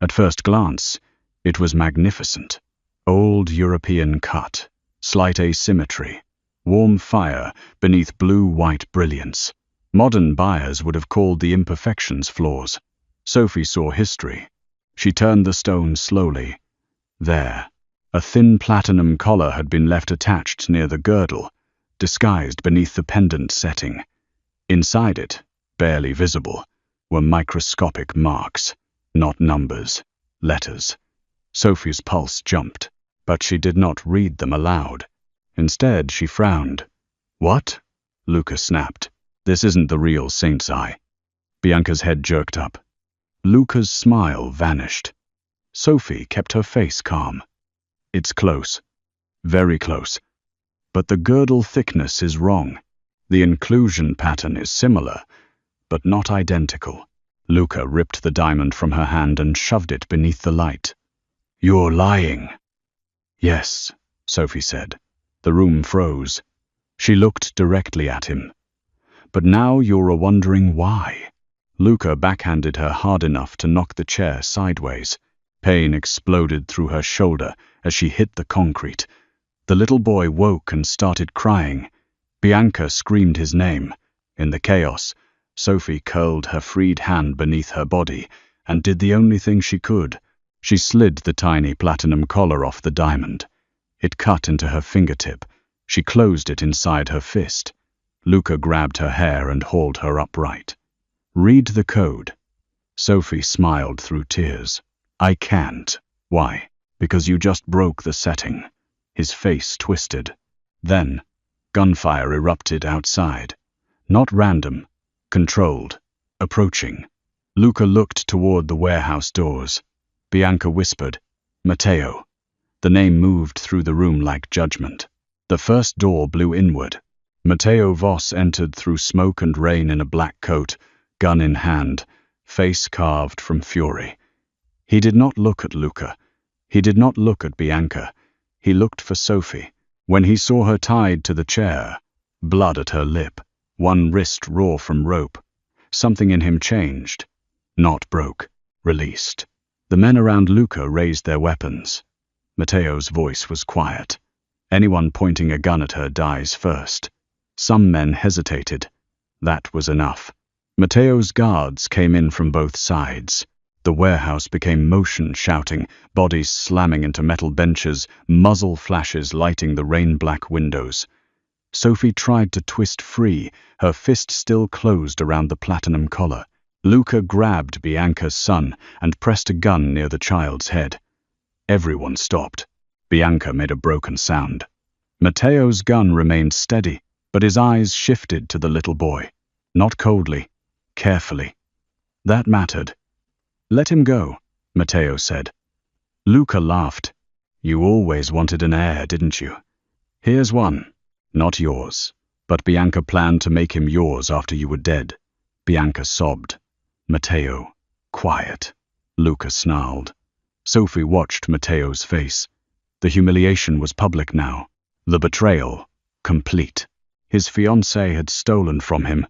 At first glance, it was magnificent. Old European cut, slight asymmetry, warm fire beneath blue-white brilliance. Modern buyers would have called the imperfections flaws. Sophie saw history. She turned the stone slowly. There, a thin platinum collar had been left attached near the girdle, disguised beneath the pendant setting. Inside it, barely visible, were microscopic marks, not numbers, letters. Sophie's pulse jumped, but she did not read them aloud. Instead, she frowned. "What?" Luca snapped. "This isn't the real Saint's Eye." Bianca's head jerked up. Luca's smile vanished. Sophie kept her face calm. "It's close. Very close. But the girdle thickness is wrong. The inclusion pattern is similar, but not identical." Luca ripped the diamond from her hand and shoved it beneath the light. "You're lying." "Yes," Sophie said. The room froze. She looked directly at him. "But now you're wondering why." Luca backhanded her hard enough to knock the chair sideways. Pain exploded through her shoulder as she hit the concrete. The little boy woke and started crying. Bianca screamed his name. In the chaos, Sophie curled her freed hand beneath her body and did the only thing she could. She slid the tiny platinum collar off the diamond. It cut into her fingertip. She closed it inside her fist. Luca grabbed her hair and hauled her upright. "Read the code." Sophie smiled through tears. "I can't." "Why?" "Because you just broke the setting." His face twisted. Then, gunfire erupted outside. Not random, controlled, approaching. Luca looked toward the warehouse doors. Bianca whispered, "Matteo." The name moved through the room like judgment. The first door blew inward. Matteo Voss entered through smoke and rain in a black coat, gun in hand, face carved from fury. He did not look at Luca. He did not look at Bianca. He looked for Sophie. When he saw her tied to the chair, blood at her lip, one wrist raw from rope, something in him changed. Not broke, released. The men around Luca raised their weapons. Matteo's voice was quiet. "Anyone pointing a gun at her dies first." Some men hesitated. That was enough. Matteo's guards came in from both sides. The warehouse became motion, shouting, bodies slamming into metal benches, muzzle flashes lighting the rain-black windows. Sophie tried to twist free, her fist still closed around the platinum collar. Luca grabbed Bianca's son and pressed a gun near the child's head. Everyone stopped. Bianca made a broken sound. Matteo's gun remained steady, but his eyes shifted to the little boy. Not coldly, carefully. That mattered. "Let him go," Matteo said. Luca laughed. "You always wanted an heir, didn't you? Here's one. Not yours. But Bianca planned to make him yours after you were dead." Bianca sobbed. "Matteo, quiet." Luca snarled. Sophie watched Matteo's face. The humiliation was public now. The betrayal, complete. His fiancée had stolen from him,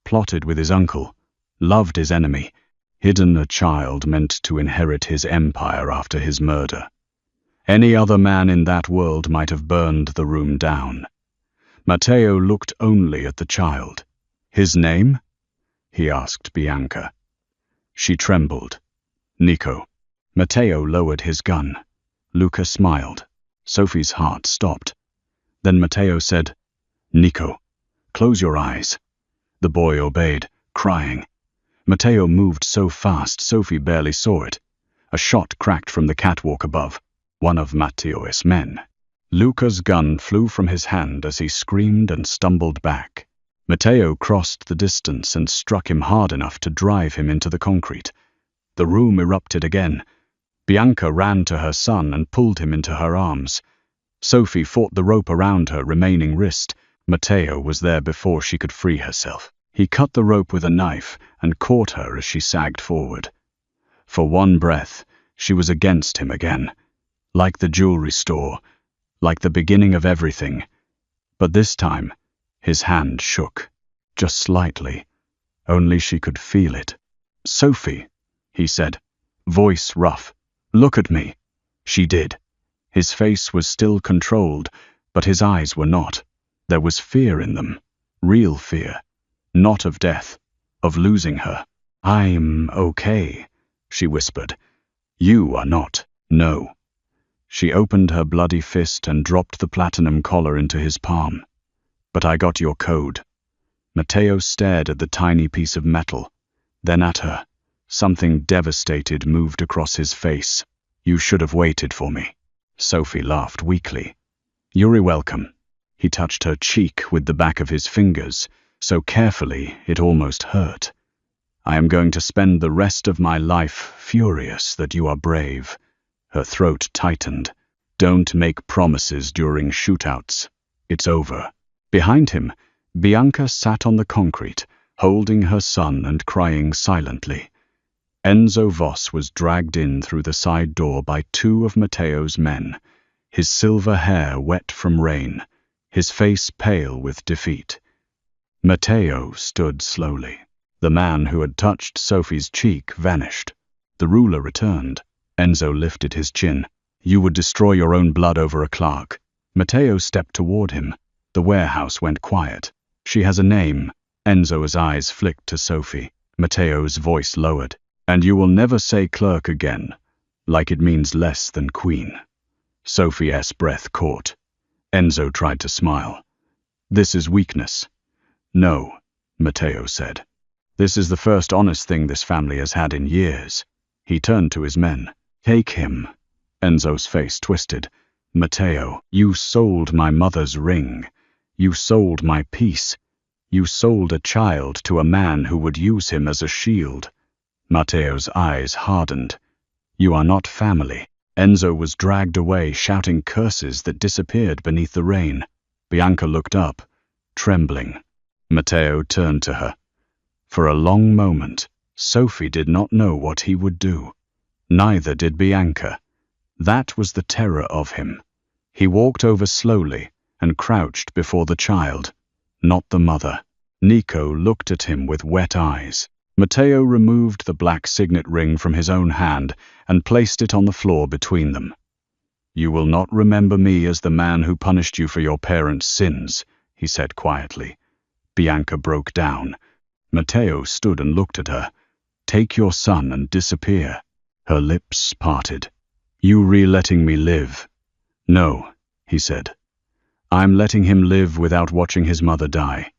plotted with his uncle, loved his enemy, hidden a child meant to inherit his empire after his murder. Any other man in that world might have burned the room down. Matteo looked only at the child. "His name?" he asked Bianca. She trembled. "Nico." Matteo lowered his gun. Luca smiled. Sophie's heart stopped. Then Matteo said, "Nico, close your eyes." The boy obeyed, crying. Matteo moved so fast Sophie barely saw it. A shot cracked from the catwalk above, one of Matteo's men. Luca's gun flew from his hand as he screamed and stumbled back. Matteo crossed the distance and struck him hard enough to drive him into the concrete. The room erupted again. Bianca ran to her son and pulled him into her arms. Sophie fought the rope around her remaining wrist. Matteo was there before she could free herself. He cut the rope with a knife and caught her as she sagged forward. For one breath, she was against him again. Like the jewelry store, like the beginning of everything. But this time, his hand shook, just slightly. Only she could feel it. "Sophie," he said, voice rough. "Look at me." She did. His face was still controlled, but his eyes were not. There was fear in them, real fear. Not of death, of losing her. I'm okay, she whispered. You are not. No. She opened her bloody fist and dropped the platinum collar into his palm. But I got your code. Matteo stared at the tiny piece of metal, then at her. Something devastated moved across his face. You should have waited for me. Sophie laughed weakly. You're welcome. He touched her cheek with the back of his fingers, so carefully it almost hurt. I am going to spend the rest of my life furious that you are brave. Her throat tightened. Don't make promises during shootouts. It's over. Behind him, Bianca sat on the concrete, holding her son and crying silently. Enzo Voss was dragged in through the side door by two of Matteo's men, his silver hair wet from rain, his face pale with defeat. Matteo stood slowly. The man who had touched Sophie's cheek vanished. The ruler returned. Enzo lifted his chin. You would destroy your own blood over a clerk. Matteo stepped toward him. The warehouse went quiet. She has a name. Enzo's eyes flicked to Sophie. Matteo's voice lowered. And you will never say clerk again, like it means less than queen. Sophie's breath caught. Enzo tried to smile. This is weakness. No, Matteo said. This is the first honest thing this family has had in years. He turned to his men. Take him. Enzo's face twisted. Matteo, you sold my mother's ring. You sold my peace. You sold a child to a man who would use him as a shield. Matteo's eyes hardened. You are not family. Enzo was dragged away, shouting curses that disappeared beneath the rain. Bianca looked up, trembling. Matteo turned to her. For a long moment, Sophie did not know what he would do. Neither did Bianca. That was the terror of him. He walked over slowly and crouched before the child, not the mother. Nico looked at him with wet eyes. Matteo removed the black signet ring from his own hand and placed it on the floor between them. You will not remember me as the man who punished you for your parents' sins, he said quietly. Bianca broke down. Matteo stood and looked at her. Take your son and disappear. Her lips parted. You letting me live? No, he said. I'm letting him live without watching his mother die.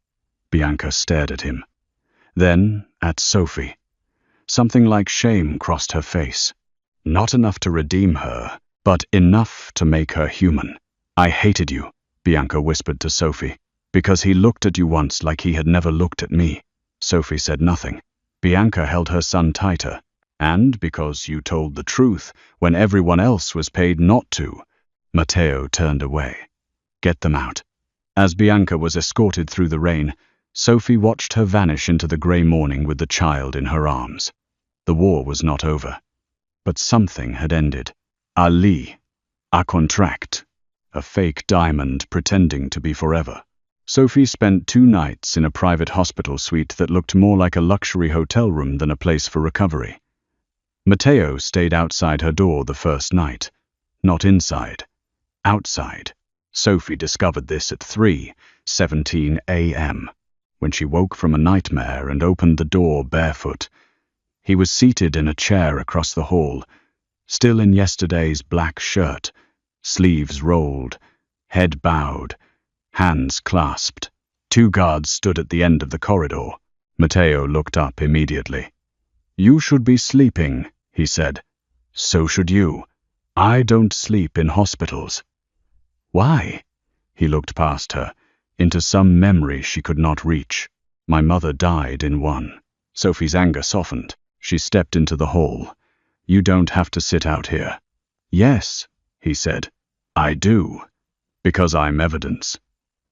Bianca stared at him. Then at Sophie. Something like shame crossed her face. Not enough to redeem her, but enough to make her human. I hated you, Bianca whispered to Sophie, because he looked at you once like he had never looked at me. Sophie said nothing. Bianca held her son tighter. And because you told the truth when everyone else was paid not to. Matteo turned away. Get them out. As Bianca was escorted through the rain, Sophie watched her vanish into the grey morning with the child in her arms. The war was not over. But something had ended. A contract. A fake diamond pretending to be forever. Sophie spent 2 nights in a private hospital suite that looked more like a luxury hotel room than a place for recovery. Matteo stayed outside her door the first night. Not inside. Outside. Sophie discovered this at 3:17 a.m. when she woke from a nightmare and opened the door barefoot. He was seated in a chair across the hall, still in yesterday's black shirt, sleeves rolled, head bowed, hands clasped. 2 guards stood at the end of the corridor. Matteo looked up immediately. You should be sleeping, he said. So should you. I don't sleep in hospitals. Why? He looked past her, into some memory she could not reach. My mother died in one. Sophie's anger softened. She stepped into the hall. You don't have to sit out here. Yes, he said. I do. Because I'm evidence.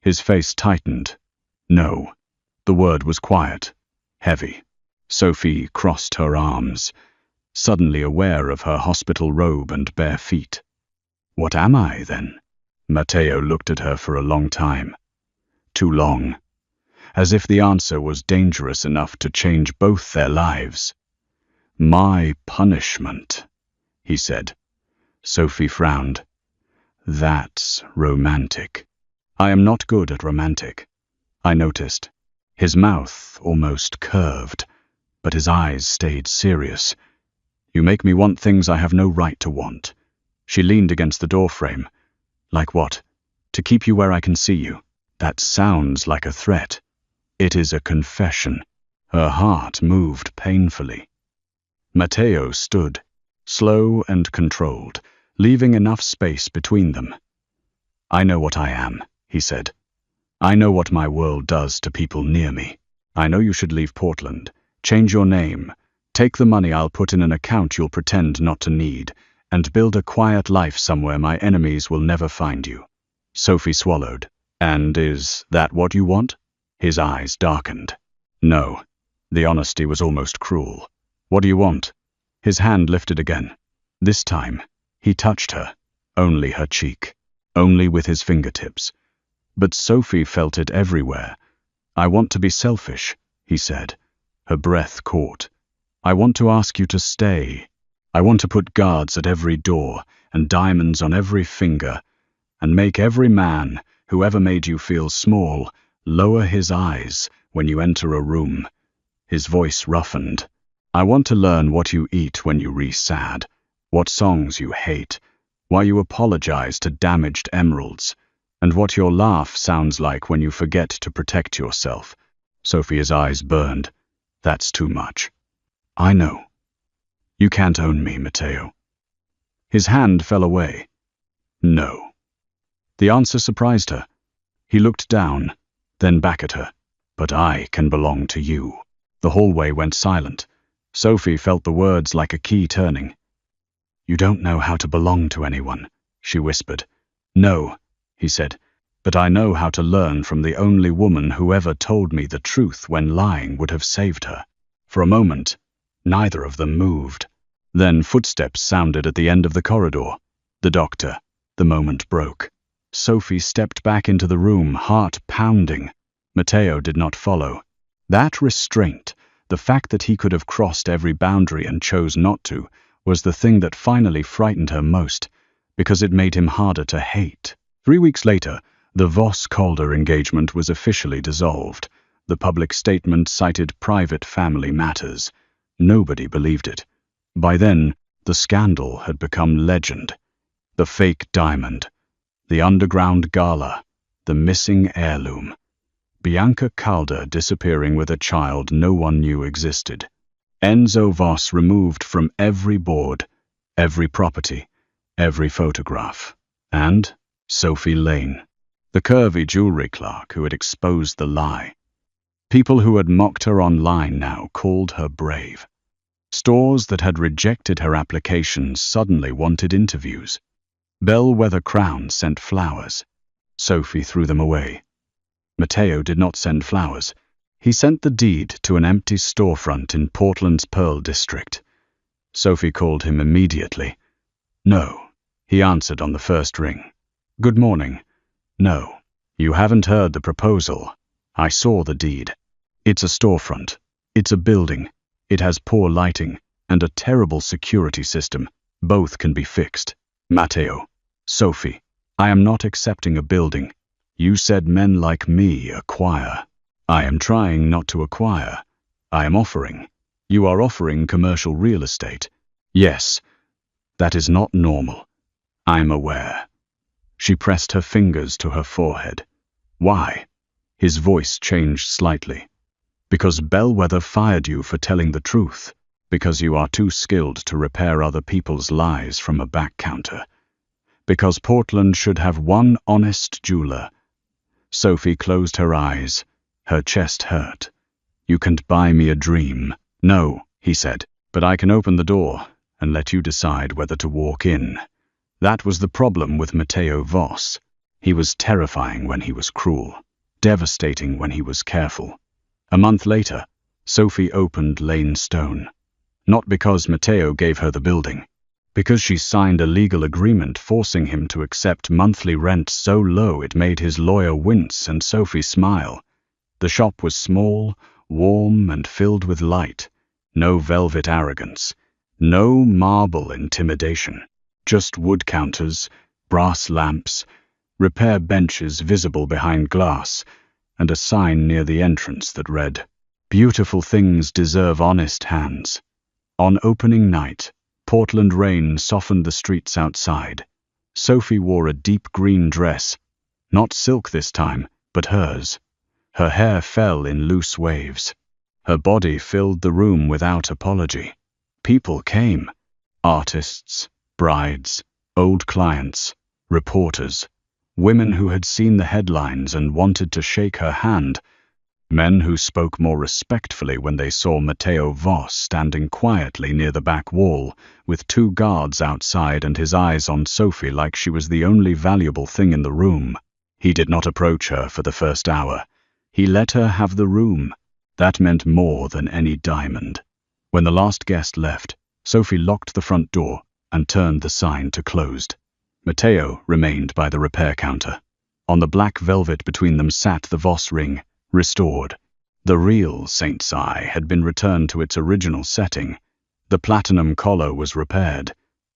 His face tightened. No. The word was quiet, heavy. Sophie crossed her arms, suddenly aware of her hospital robe and bare feet. What am I, then? Matteo looked at her for a long time. Too long. As if the answer was dangerous enough to change both their lives. My punishment, he said. Sophie frowned. That's romantic. I am not good at romantic. I noticed. His mouth almost curved, but his eyes stayed serious. "You make me want things I have no right to want." She leaned against the doorframe. "Like what?" "To keep you where I can see you." "That sounds like a threat." "It is a confession." Her heart moved painfully. Matteo stood, slow and controlled, leaving enough space between them. "I know what I am," he said. "I know what my world does to people near me. I know you should leave Portland, change your name, take the money I'll put in an account you'll pretend not to need, and build a quiet life somewhere my enemies will never find you." Sophie swallowed. "And is that what you want?" His eyes darkened. "No." The honesty was almost cruel. "What do you want?" His hand lifted again. This time, he touched her, only her cheek, only with his fingertips. But Sophie felt it everywhere. "I want to be selfish," he said. Her breath caught. "I want to ask you to stay. I want to put guards at every door and diamonds on every finger, and make every man, who ever made you feel small, lower his eyes when you enter a room." His voice roughened. "I want to learn what you eat when you re-sad, what songs you hate, why you apologize to damaged emeralds, and what your laugh sounds like when you forget to protect yourself." Sophia's eyes burned. "That's too much." "I know. You can't own me, Matteo." His hand fell away. "No." The answer surprised her. He looked down, then back at her. "But I can belong to you." The hallway went silent. Sophie felt the words like a key turning. "You don't know how to belong to anyone," she whispered. "No," he said, "but I know how to learn from the only woman who ever told me the truth when lying would have saved her." For a moment, neither of them moved. Then footsteps sounded at the end of the corridor. The doctor. The moment broke. Sophie stepped back into the room, heart pounding. Matteo did not follow. That restraint, the fact that he could have crossed every boundary and chose not to, was the thing that finally frightened her most, because it made him harder to hate. 3 weeks later, the Voss-Calder engagement was officially dissolved. The public statement cited private family matters. Nobody believed it. By then, the scandal had become legend. The fake diamond, the underground gala, the missing heirloom. Bianca Calder disappearing with a child no one knew existed. Enzo Voss removed from every board, every property, every photograph. And Sophie Lane, the curvy jewelry clerk who had exposed the lie. People who had mocked her online now called her brave. Stores that had rejected her applications suddenly wanted interviews. Bellwether Crown sent flowers. Sophie threw them away. Matteo did not send flowers. He sent the deed to an empty storefront in Portland's Pearl District. Sophie called him immediately. "No," he answered on the first ring. "Good morning." "No, you haven't heard the proposal. I saw the deed. It's a storefront. It's a building. It has poor lighting and a terrible security system. Both can be fixed." "Matteo." "Sophie, I am not accepting a building. You said men like me acquire. I am trying not to acquire. I am offering. You are offering commercial real estate." "Yes, that is not normal. I'm aware." She pressed her fingers to her forehead. "Why?" His voice changed slightly. "Because Bellwether fired you for telling the truth. Because you are too skilled to repair other people's lies from a back counter. Because Portland should have one honest jeweler." Sophie closed her eyes. Her chest hurt. "You can't buy me a dream." "No," he said, "but I can open the door and let you decide whether to walk in." That was the problem with Matteo Voss. He was terrifying when he was cruel, devastating when he was careful. A month later, Sophie opened Lane Stone. Not because Matteo gave her the building, because she signed a legal agreement forcing him to accept monthly rent so low it made his lawyer wince and Sophie smile. The shop was small, warm, and filled with light. No velvet arrogance. No marble intimidation. Just wood counters, brass lamps, repair benches visible behind glass, and a sign near the entrance that read, "Beautiful things deserve honest hands." On opening night, Portland rain softened the streets outside. Sophie wore a deep green dress, not silk this time, but hers. Her hair fell in loose waves. Her body filled the room without apology. People came. Artists, brides, old clients, reporters, women who had seen the headlines and wanted to shake her hand, men who spoke more respectfully when they saw Matteo Voss standing quietly near the back wall, with 2 guards outside and his eyes on Sophie like she was the only valuable thing in the room. He did not approach her for the first hour. He let her have the room. That meant more than any diamond. When the last guest left, Sophie locked the front door and turned the sign to closed. Matteo remained by the repair counter. On the black velvet between them sat the Voss ring, restored. The real Saint's Eye had been returned to its original setting. The platinum collar was repaired.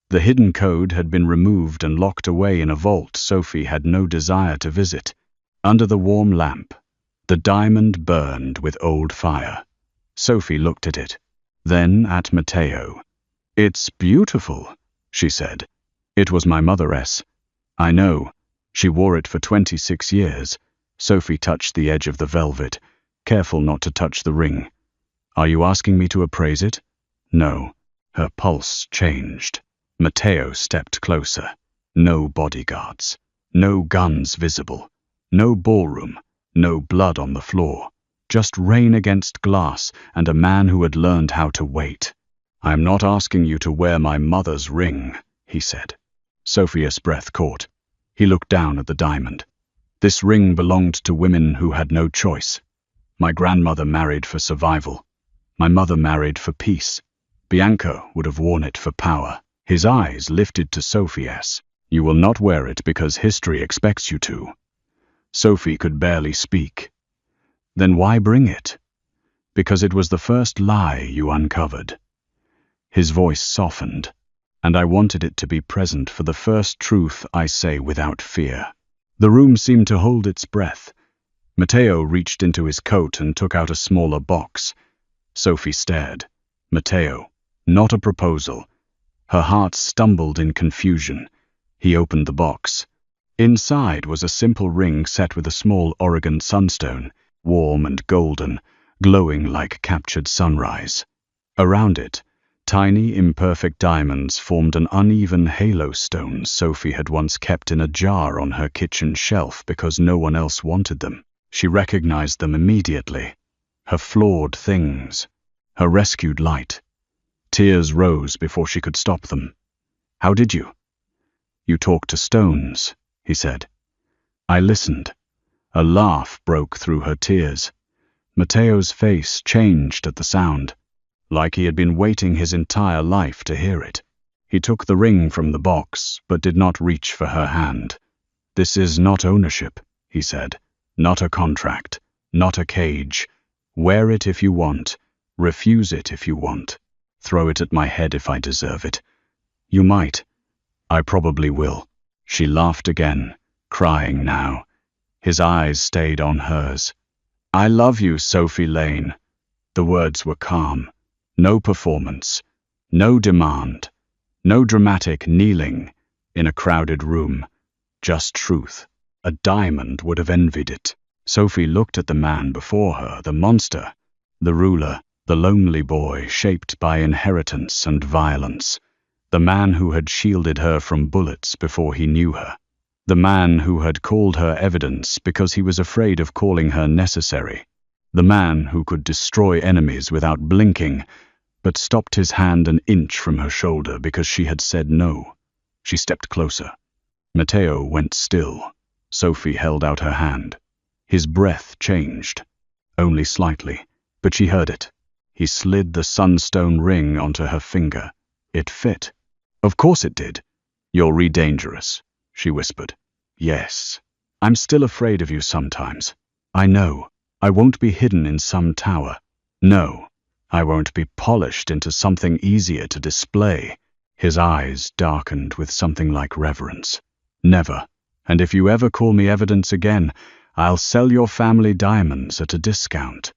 The hidden code had been removed and locked away in a vault Sophie had no desire to visit. Under the warm lamp, the diamond burned with old fire. Sophie looked at it, then at Matteo. "It's beautiful," she said. "It was my mother's. I know. She wore it for 26 years. Sophie touched the edge of the velvet, careful not to touch the ring. "Are you asking me to appraise it?" No. Her pulse changed. Matteo stepped closer. No bodyguards. No guns visible. No ballroom. No blood on the floor. Just rain against glass and a man who had learned how to wait. "I'm not asking you to wear my mother's ring," he said. Sophia's breath caught. He looked down at the diamond. "This ring belonged to women who had no choice. My grandmother married for survival. My mother married for peace. Bianca would have worn it for power." His eyes lifted to Sophie's. "You will not wear it because history expects you to." Sophie could barely speak. "Then why bring it?" "Because it was the first lie you uncovered." His voice softened, "And I wanted it to be present for the first truth I say without fear." The room seemed to hold its breath. Matteo reached into his coat and took out a smaller box. Sophie stared. Matteo, not a proposal. Her heart stumbled in confusion. He opened the box. Inside was a simple ring set with a small Oregon sunstone, warm and golden, glowing like captured sunrise. Around it, tiny, imperfect diamonds formed an uneven halo stone Sophie had once kept in a jar on her kitchen shelf because no one else wanted them. She recognized them immediately. Her flawed things. Her rescued light. Tears rose before she could stop them. "How did you?" "You talk to stones," he said. I listened. A laugh broke through her tears. Matteo's face changed at the sound, like he had been waiting his entire life to hear it. He took the ring from the box, but did not reach for her hand. "This is not ownership," he said. "Not a contract. Not a cage. Wear it if you want. Refuse it if you want. Throw it at my head if I deserve it. You might. I probably will." She laughed again, crying now. His eyes stayed on hers. "I love you, Sophie Lane." The words were calm. No performance. No demand. No dramatic kneeling in a crowded room. Just truth. A diamond would have envied it. Sophie looked at the man before her, the monster, the ruler, the lonely boy shaped by inheritance and violence, the man who had shielded her from bullets before he knew her, the man who had called her evidence because he was afraid of calling her necessary, the man who could destroy enemies without blinking, but stopped his hand an inch from her shoulder because she had said no. She stepped closer. Matteo went still. Sophie held out her hand. His breath changed, only slightly, but she heard it. He slid the sunstone ring onto her finger. It fit. "Of course it did." "You're re-dangerous," she whispered. "Yes. I'm still afraid of you sometimes. I know. I won't be hidden in some tower. No. I won't be polished into something easier to display." His eyes darkened with something like reverence. "Never. And if you ever call me evidence again, I'll sell your family diamonds at a discount."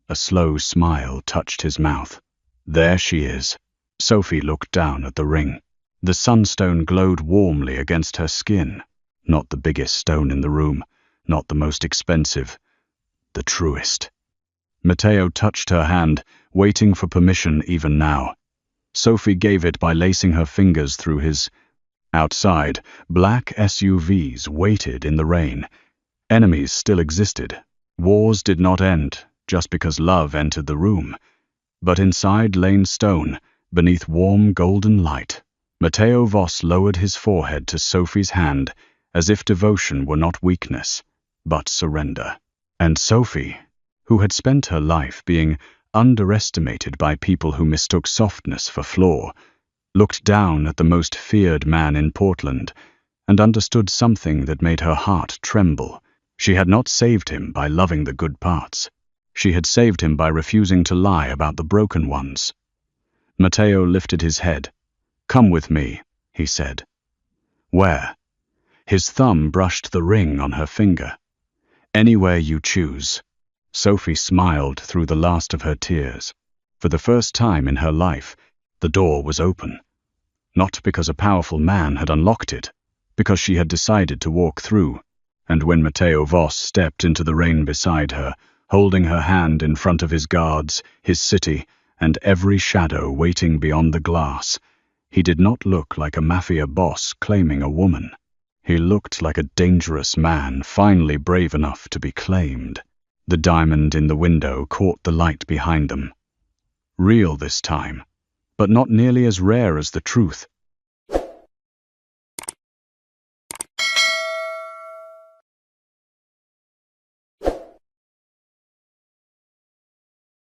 A slow smile touched his mouth. "There she is." Sophie looked down at the ring. The sunstone glowed warmly against her skin. Not the biggest stone in the room, not the most expensive, the truest. Matteo touched her hand, waiting for permission even now. Sophie gave it by lacing her fingers through his. Outside, black SUVs waited in the rain. Enemies still existed. Wars did not end just because love entered the room. But inside Lane Stone, beneath warm golden light, Matteo Voss lowered his forehead to Sophie's hand as if devotion were not weakness, but surrender. And Sophie, who had spent her life being underestimated by people who mistook softness for flaw, looked down at the most feared man in Portland and understood something that made her heart tremble. She had not saved him by loving the good parts. She had saved him by refusing to lie about the broken ones. Matteo lifted his head. "Come with me," he said. "Where?" His thumb brushed the ring on her finger. "Anywhere you choose." Sophie smiled through the last of her tears. For the first time in her life, the door was open. Not because a powerful man had unlocked it, because she had decided to walk through. And when Matteo Voss stepped into the rain beside her, holding her hand in front of his guards, his city, and every shadow waiting beyond the glass, he did not look like a mafia boss claiming a woman. He looked like a dangerous man finally brave enough to be claimed. The diamond in the window caught the light behind them. Real this time, but not nearly as rare as the truth.